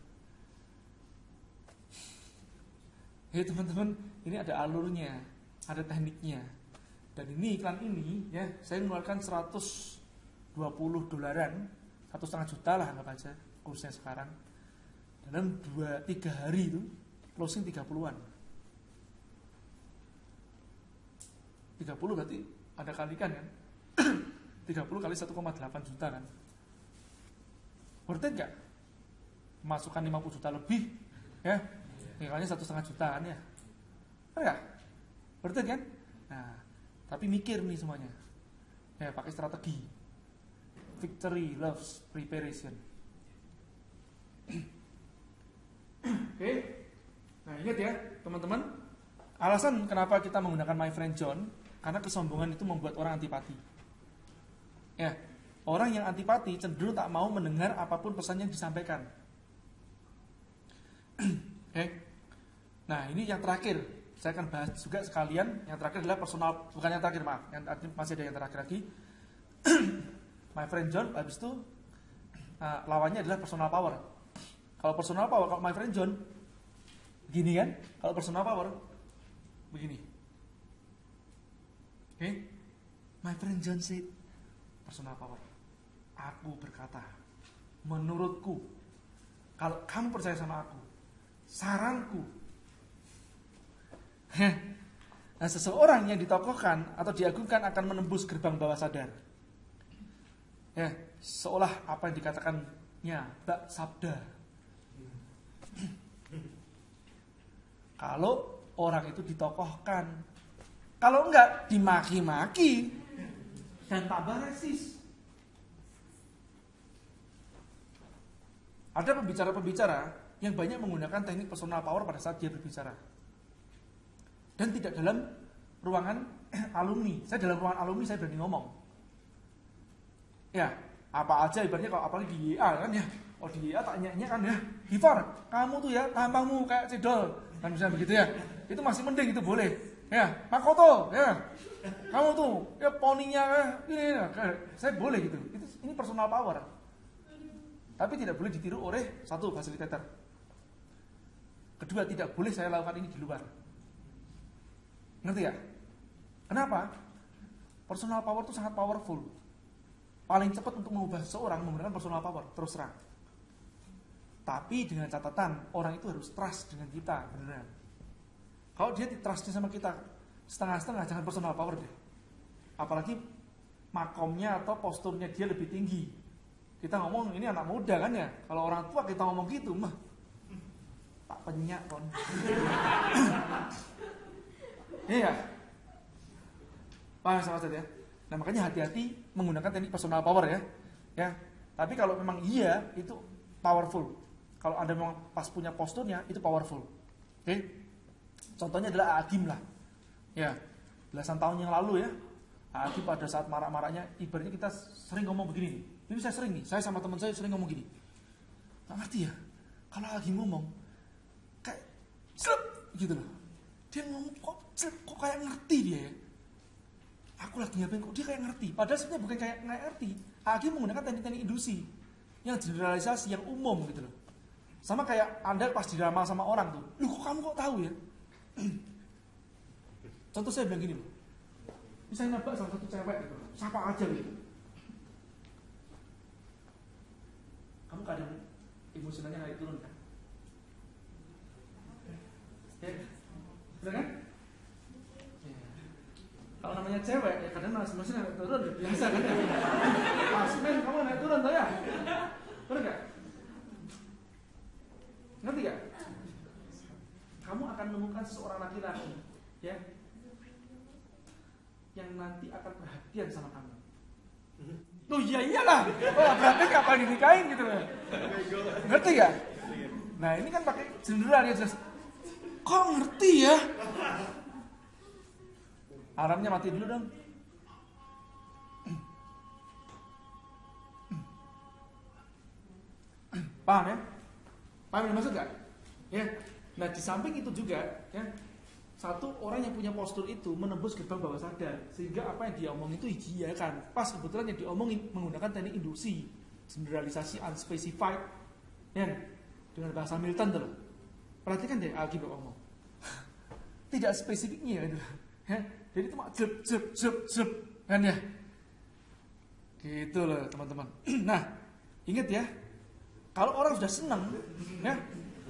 Hei teman-teman, ini ada alurnya, ada tekniknya. Dan ini iklan ini ya, saya mengeluarkan $120, 1,5 juta lah anggap aja kursnya sekarang. Dalam 2-3 hari itu closing 30-an. 30 berarti ada kalikan kan? 30 kali 1,8 juta kan? Worth it gak? Masukkan 50 juta lebih ya, nilainya 1,5 juta kan ya? Enggak? Worth it kan? Nah, tapi mikir nih semuanya ya, pakai strategi. Victory loves preparation. Oke. Nah, ingat ya teman-teman, alasan kenapa kita menggunakan My Friend John, karena kesombongan itu membuat orang antipati. Ya, orang yang antipati cenderung tak mau mendengar apapun pesan yang disampaikan. Oke. Nah, ini yang terakhir. Saya akan bahas juga sekalian. Yang terakhir adalah personal, bukan yang terakhir, maaf. Yang masih ada yang terakhir lagi. My Friend John, habis itu lawannya adalah personal power. Kalau personal power, kalau My Friend John begini kan? Kalau personal power begini. Oke. My Friend John said, personal power. Aku berkata, menurutku, kalau kamu percaya sama aku, saranku. Nah, seseorang yang ditokohkan atau diagungkan akan menembus gerbang bawah sadar. Ya, seolah apa yang dikatakannya bak sabda. Kalau orang itu ditokohkan, kalau enggak dimaki-maki dan tambah resist. Ada pembicara-pembicara yang banyak menggunakan teknik personal power pada saat dia berbicara. Dan tidak dalam ruangan alumni. Saya dalam ruangan alumni saya berani ngomong. Ya, apa aja ibaratnya kalau apalagi di YA kan ya. Oh di YA tak nyanyi kan ya. Hifar, kamu tuh ya tampangmu kayak cedol. Kan bisa begitu ya. Itu masih mending, itu boleh. Ya, Makoto, ya. Kamu tuh ya poninya ya. Saya boleh gitu. Ini personal power. Tapi tidak boleh ditiru oleh satu fasilitator. Kedua, tidak boleh saya lakukan ini di luar. Ngerti ya? Kenapa? Personal power itu sangat powerful. Paling cepat untuk mengubah seseorang menggunakan personal power, terus terang. Tapi dengan catatan, orang itu harus trust dengan kita, beneran. Kalau dia trustnya sama kita setengah-setengah, jangan personal power deh. Apalagi makomnya atau posturnya dia lebih tinggi. Kita ngomong, ini anak muda kan ya. Kalau orang tua kita ngomong gitu, mah tak penyak kon. Iya. Paham sama saya ya? Nah, makanya hati-hati menggunakan teknik personal power ya. Ya. Tapi kalau memang iya, itu powerful. Kalau Anda memang pas punya posturnya, itu powerful. Oke? Contohnya adalah Agim lah. Ya. Belasan tahun yang lalu ya. Agim pada saat marah-marahnya, ibaratnya kita sering ngomong begini nih. Ini saya sering nih, saya sama teman saya sering ngomong gini. Nggak ngerti ya? Kalau Agim ngomong, kayak slep gitu loh. Dia ngomong kok kayak ngerti dia ya. Aku lagi ngapain kok dia kayak ngerti. Padahal sebenarnya bukan kayak ngerti. Agim menggunakan teknik-teknik indusi yang generalisasi, yang umum gitu loh. Sama kayak Anda pas diramal sama orang tuh. Loh kok kamu kok tahu ya? Contoh saya bilang gini loh. Misalnya nabrak salah satu cewek gitu. Siapa aja gitu. Kamu kadang emosionalnya naik turun kan? Ya, bener kan? Ya. Kalau namanya cewek, ya kadang emosionalnya naik turun, ya biasa kan ya? Mas men, kamu naik turun tuh ya? Bener gak? Ngerti gak? Kamu akan menemukan seorang laki-laki, ya, yang nanti akan perhatian sama kamu. Loh iya iyalah. Oh, berarti kapan dinikahin gitu loh. Ngerti gak? Nah, ini kan pakai general ya jelas. Kok ngerti ya? Alarmnya mati dulu dong. Paham ya? Paham yang maksud gak? Ya. Nah, di samping itu juga ya, satu orang yang punya postur itu menembus gerbang bawah sadar, sehingga apa yang dia omong itu diiyakan. Pas kebetulan yang diomongin menggunakan teknik induksi, generalisasi unspecified, ya, dengan bahasa Milton tuh. Perhatikan deh Agim ngomong. tidak spesifiknya gitu. Ya, jadi cuma jeb kan ya. Gitu loh teman-teman. Nah, ingat ya, kalau orang sudah senang, ya,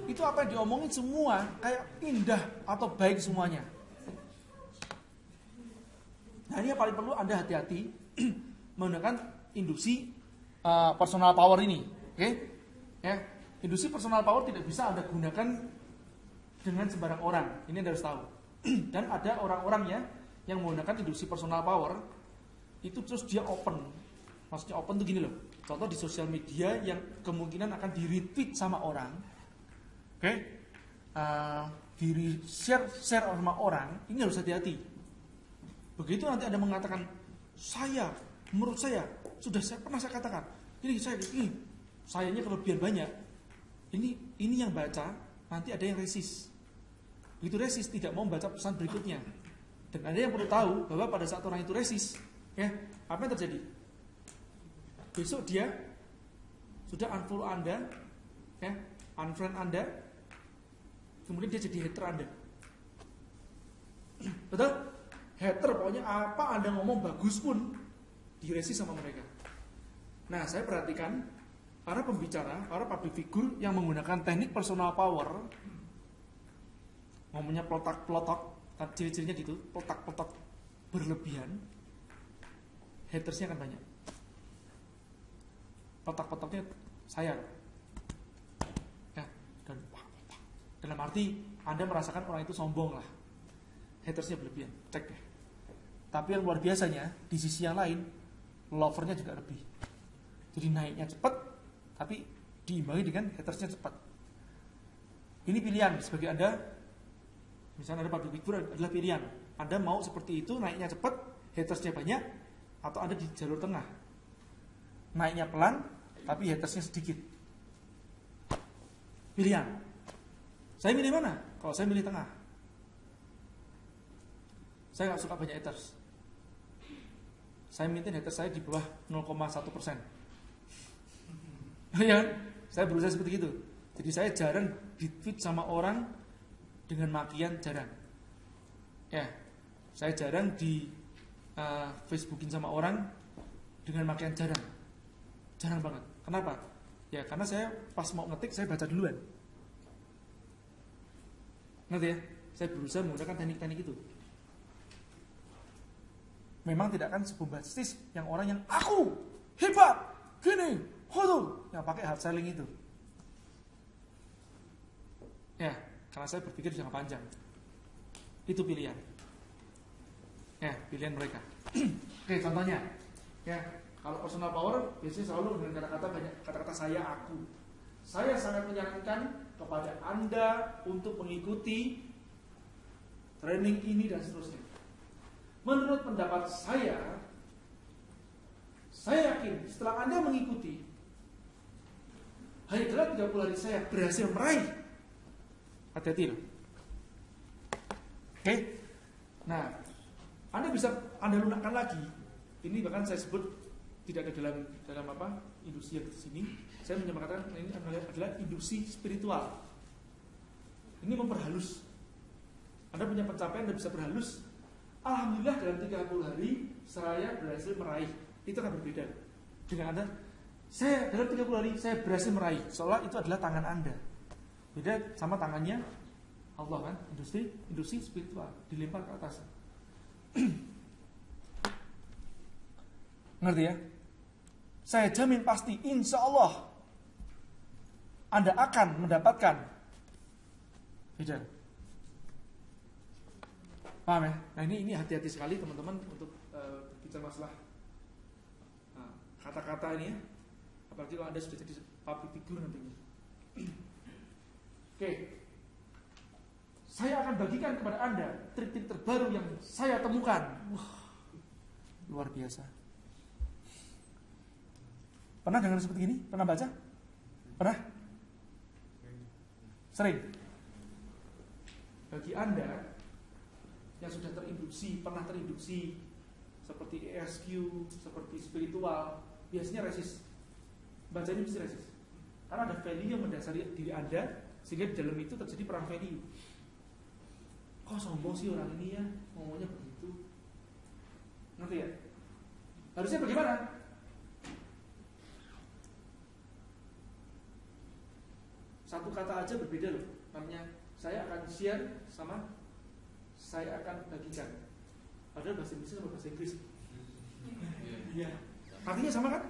itu apa yang diomongin semua kayak indah atau baik semuanya. Nah, ini yang paling perlu Anda hati-hati menggunakan induksi personal power ini, oke? Ya, induksi personal power tidak bisa Anda gunakan dengan sembarang orang. Ini Anda harus tahu. Dan ada orang-orang ya yang menggunakan induksi personal power itu terus dia open. Maksudnya open tuh gini loh. Contoh di sosial media yang kemungkinan akan di-retweet sama orang. Oke? Di-share sama orang, ini harus hati-hati. Begitu nanti Anda mengatakan, menurut saya, sudah pernah saya katakan, sayanya kelebihan banyak. Ini yang baca, nanti ada yang resist. Begitu resist, tidak mau membaca pesan berikutnya. Dan Anda yang perlu tahu, bahwa pada saat orang itu resist, ya, apa yang terjadi? Besok dia sudah unfollow Anda, ya, unfriend Anda, kemudian dia jadi hater Anda. Betul? Hater, pokoknya apa Anda ngomong bagus pun diresi sama mereka. Nah, saya perhatikan para pembicara, para public figure yang menggunakan teknik personal power, ngomongnya plotak-plotok, ciri-cirinya gitu, plotak-plotok berlebihan, hatersnya akan banyak. Plotak-plotoknya saya, ya, dan dalam arti Anda merasakan orang itu sombong lah, hatersnya berlebihan, cek deh. Tapi yang luar biasanya di sisi yang lain, lovernya juga lebih. Jadi naiknya cepat, tapi diimbangi dengan hatersnya cepat. Ini pilihan sebagai Anda, misalnya ada public figure adalah pilihan. Anda mau seperti itu, naiknya cepat, hatersnya banyak, atau Anda di jalur tengah, naiknya pelan, tapi hatersnya sedikit. Pilihan. Saya milih mana? Kalau saya milih tengah. Saya nggak suka banyak haters. Saya maintain haters saya di bawah 0,1%. Ya, saya berusaha seperti itu. Jadi saya jarang di-tweet sama orang dengan makian, jarang. Ya, saya jarang di Facebookin sama orang dengan makian, jarang banget. Kenapa? Ya karena saya pas mau ngetik saya baca duluan. Ngerti ya? Saya berusaha menggunakan teknik-teknik itu. Memang tidak akan sebombastis yang orang yang aku hebat, gini, yang pakai hard selling itu. Ya, karena saya berpikir jangka panjang. Itu pilihan. Ya, pilihan mereka. Oke, contohnya, ya. Kalau personal power biasanya selalu dengan kata-kata banyak, kata-kata saya, aku. Saya sangat menyarankan kepada Anda untuk mengikuti training ini dan seterusnya. Menurut pendapat saya yakin setelah Anda mengikuti, hanya dalam 30 hari saya berhasil meraih. Hati-hati loh. Oke? Nah, Anda bisa Anda lunakkan lagi. Ini bahkan saya sebut tidak ada dalam apa induksi yang di sini. Saya menyatakan ini adalah induksi spiritual. Ini memperhalus. Anda punya pencapaian, Anda bisa berhalus. Alhamdulillah dalam 30 hari saya berhasil meraih. Itu akan berbeda dengan Anda. Saya dalam 30 hari saya berhasil meraih. Seolah itu adalah tangan Anda. Beda sama tangannya Allah kan, induksi spiritual dilempar ke atas. Ngerti ya? Saya jamin pasti, insya Allah Anda akan mendapatkan. Beda. Paham ya? Nah ini hati-hati sekali teman-teman untuk bicara masalah kata-kata ini ya. Apalagi kalau Anda sudah jadi public figure nantinya. Oke. Saya akan bagikan kepada Anda trik-trik terbaru yang saya temukan. Wah, luar biasa. Pernah dengar seperti ini? Pernah baca? Pernah? Sering? Bagi Anda yang sudah pernah terinduksi seperti ESQ, seperti spiritual, biasanya resist. Bacanya mesti resist. Karena ada value yang mendasari diri Anda, sehingga di dalam itu terjadi perang value. Kok sombong sih orang ini ya, ngomongnya begitu. Ngerti ya? Harusnya bagaimana? Satu kata aja berbeda loh. Namanya saya akan share sama saya akan bagikan. Padahal bahasa Indonesia sama bahasa Inggris. Iya. Artinya sama kan?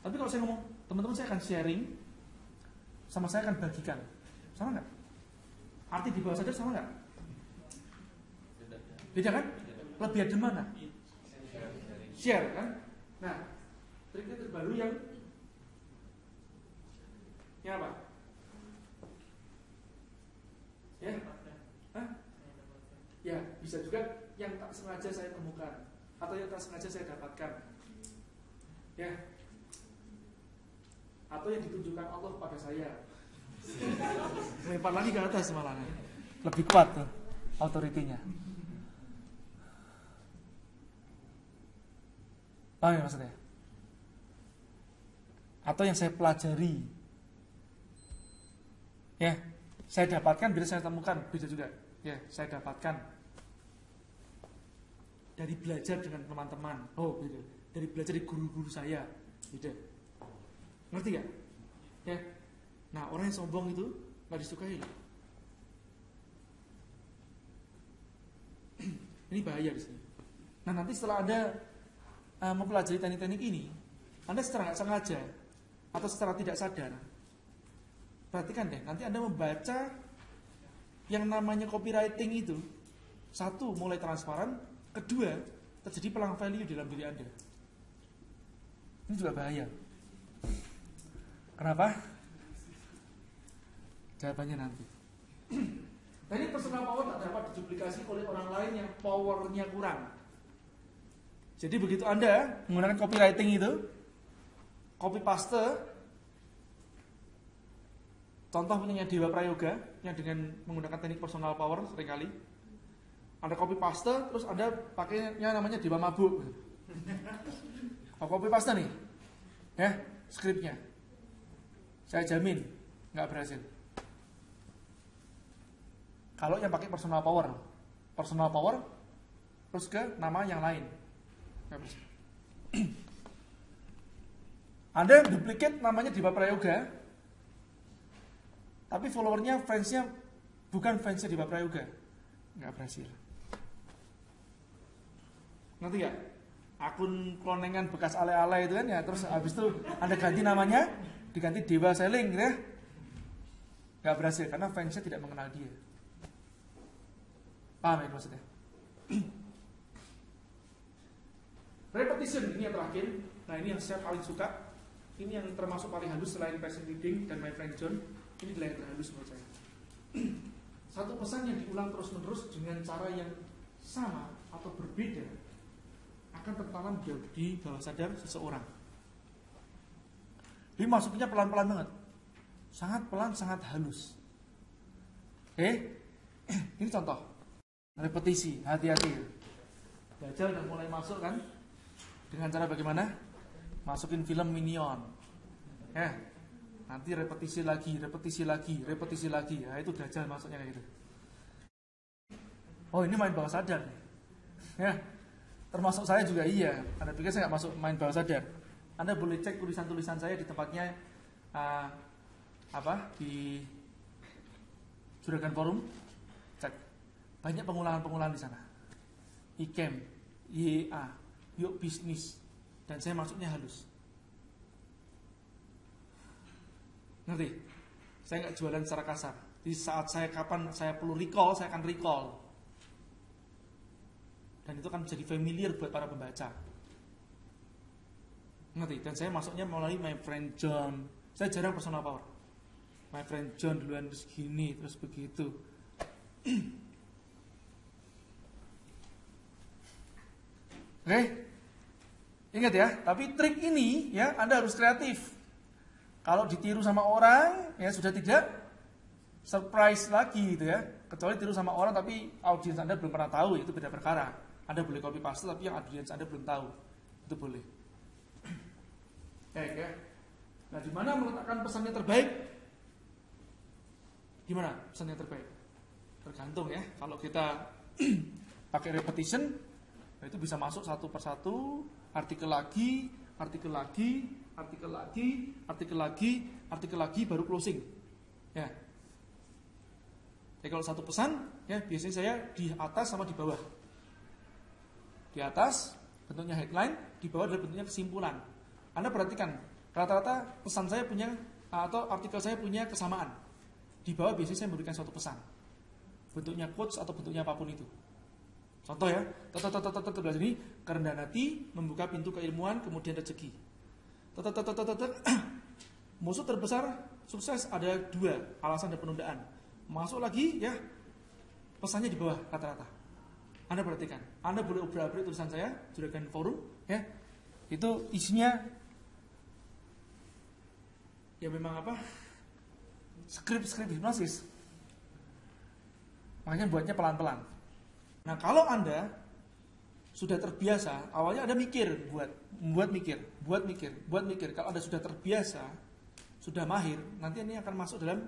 Tapi kalau saya ngomong, teman-teman saya akan sharing sama saya akan bagikan. Sama nggak? Arti di bawah sadar sama nggak? Beda kan? Lebih ada mana? Share kan? Nah, triknya terbaru yang apa? Ya? Hah? Ya, bisa juga yang tak sengaja saya temukan atau yang tak sengaja saya dapatkan. Ya. Atau yang ditunjukkan Allah pada saya. Lempar lagi ke atas malah. Lebih kuat tuh autoritinya. Paham ya maksudnya? Atau yang saya pelajari. Ya, saya dapatkan bila saya temukan, bisa juga. Ya, saya dapatkan dari belajar dengan teman-teman. Oh, beda. Dari belajar dari guru-guru saya. Beda. Ngerti gak? Ya. Nah, orang yang sombong itu gak disukai. Ini bahaya di sini. Nah, nanti setelah Anda mempelajari teknik-teknik ini, Anda secara nggak sengaja atau secara tidak sadar, perhatikan deh, nanti Anda membaca yang namanya copywriting itu, satu, mulai transparan, kedua, terjadi pelang value dalam diri Anda. Ini juga bahaya. Kenapa? Jawabannya nanti. Tadi personal power tak dapat diduplikasi oleh orang lain yang powernya kurang. Jadi begitu Anda menggunakan copywriting itu, copy paste, contoh punya Dewa Prayoga yang dengan menggunakan teknik personal power seringkali, Anda copy paste, terus Anda pakainya namanya Dewa Mabuk. Oh, copy paste nih, ya skripnya, saya jamin nggak berhasil. Kalau yang pakai personal power, terus ke nama yang lain. Anda duplicate namanya Dewa Prayoga, tapi followernya, fansnya bukan fansnya Dewa Prayoga, nggak berhasil. Ngerti gak? Akun klonengan bekas ale-ale itu kan ya, terus habis itu Anda ganti namanya, diganti Dewa Selling, gitu ya, nggak berhasil karena fansnya tidak mengenal dia. Paham ya maksudnya? Repetition, ini yang terakhir. Nah, ini yang saya paling suka. Ini yang termasuk paling halus selain Passion Reading dan My Friend John. Ini adalah yang terhalus menurut saya. Satu pesan yang diulang terus-menerus dengan cara yang sama atau berbeda akan tertanam di bawah sadar seseorang. Jadi masuknya pelan-pelan banget. Sangat pelan, sangat halus. Ini contoh. Repetisi, hati-hati. Dajjal udah mulai masuk kan? Dengan cara bagaimana? Masukin film Minion. Ya. Nanti repetisi lagi. Ya, itu Dajjal masuknya kayak gitu. Oh, ini main bawah sadar. Ya. Termasuk saya juga iya. Anda pikir saya nggak masuk main bawah sadar? Anda boleh cek tulisan-tulisan saya di tempatnya di Juragan Forum. Cek. Banyak pengulangan-pengulangan di sana. ICAM, YA, Yuk Bisnis, dan saya masuknya halus. Ngerti? Saya nggak jualan secara kasar. Di saat kapan saya perlu recall, saya akan recall. Dan itu akan menjadi familiar buat para pembaca. Ngerti? Dan saya masuknya melalui My Friend John. Saya jarang personal power. My Friend John duluan, terus gini, terus begitu. Oke, ingat ya. Tapi trik ini ya Anda harus kreatif. Kalau ditiru sama orang ya sudah tidak surprise lagi gitu ya. Kecuali tiru sama orang tapi audiens Anda belum pernah tahu, itu beda perkara. Anda boleh copy paste tapi yang audiens Anda belum tahu, itu boleh. Ya. Nah, di mana meletakkan pesannya terbaik? Gimana pesannya terbaik? Tergantung ya. Kalau kita pakai repetition, itu bisa masuk satu persatu, artikel lagi, artikel lagi, artikel lagi, artikel lagi, artikel lagi, baru closing. Ya. Jadi kalau satu pesan, ya biasanya saya di atas sama di bawah. Di atas bentuknya headline, di bawah adalah bentuknya kesimpulan. Anda perhatikan, rata-rata pesan saya punya atau artikel saya punya kesamaan. Di bawah biasanya saya memberikan suatu pesan. Bentuknya quotes atau bentuknya apapun itu. Contoh ya, belajar ini, kerendahan hati membuka pintu keilmuan, kemudian rezeki. Musuh terbesar sukses ada 2, alasan dan penundaan. Masuk lagi ya, pesannya di bawah rata-rata. Anda perhatikan, Anda boleh obrak-abrik tulisan saya, juragan forum, ya. Itu isinya ya memang apa? Skrip hipnosis. Makanya buatnya pelan-pelan. Nah, kalau Anda sudah terbiasa, awalnya Anda mikir, buat mikir. Kalau Anda sudah terbiasa, sudah mahir, nanti ini akan masuk dalam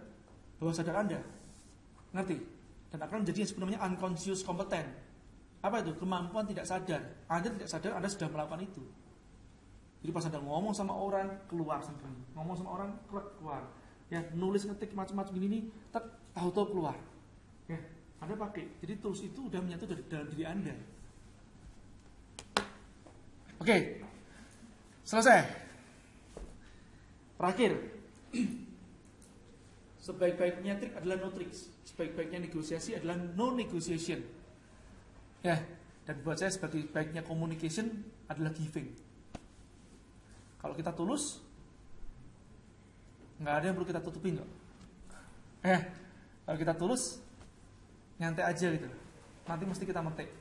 bawah sadar Anda. Ngerti? Dan akan menjadi yang sebenarnya unconscious competence. Apa itu? Kemampuan tidak sadar. Anda tidak sadar Anda sudah melakukan itu. Jadi pas Anda ngomong sama orang, keluar sendiri. Ngomong sama orang, keluar. Ya, nulis ngetik macam-macam gini, tahu-tahu keluar. Ya, Anda pakai. Jadi tools itu udah menyatu dari dalam diri Anda. Oke. Selesai. Terakhir. Sebaik-baiknya trik adalah no tricks. Sebaik-baiknya negosiasi adalah no negotiation. Ya, dan buat saya sebagai baiknya communication adalah giving. Kalau kita tulus, nggak ada yang perlu kita tutupin kok. Kalau kita tulus, nyantai aja gitu. Nanti mesti kita metik.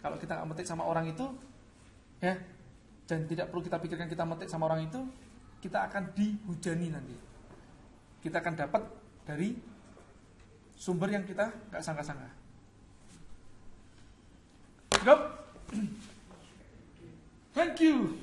Kalau kita nggak metik sama orang itu, ya, dan tidak perlu kita pikirkan kita metik sama orang itu, kita akan dihujani nanti. Kita akan dapat dari sumber yang kita nggak sangka-sangka. Go. Thank you.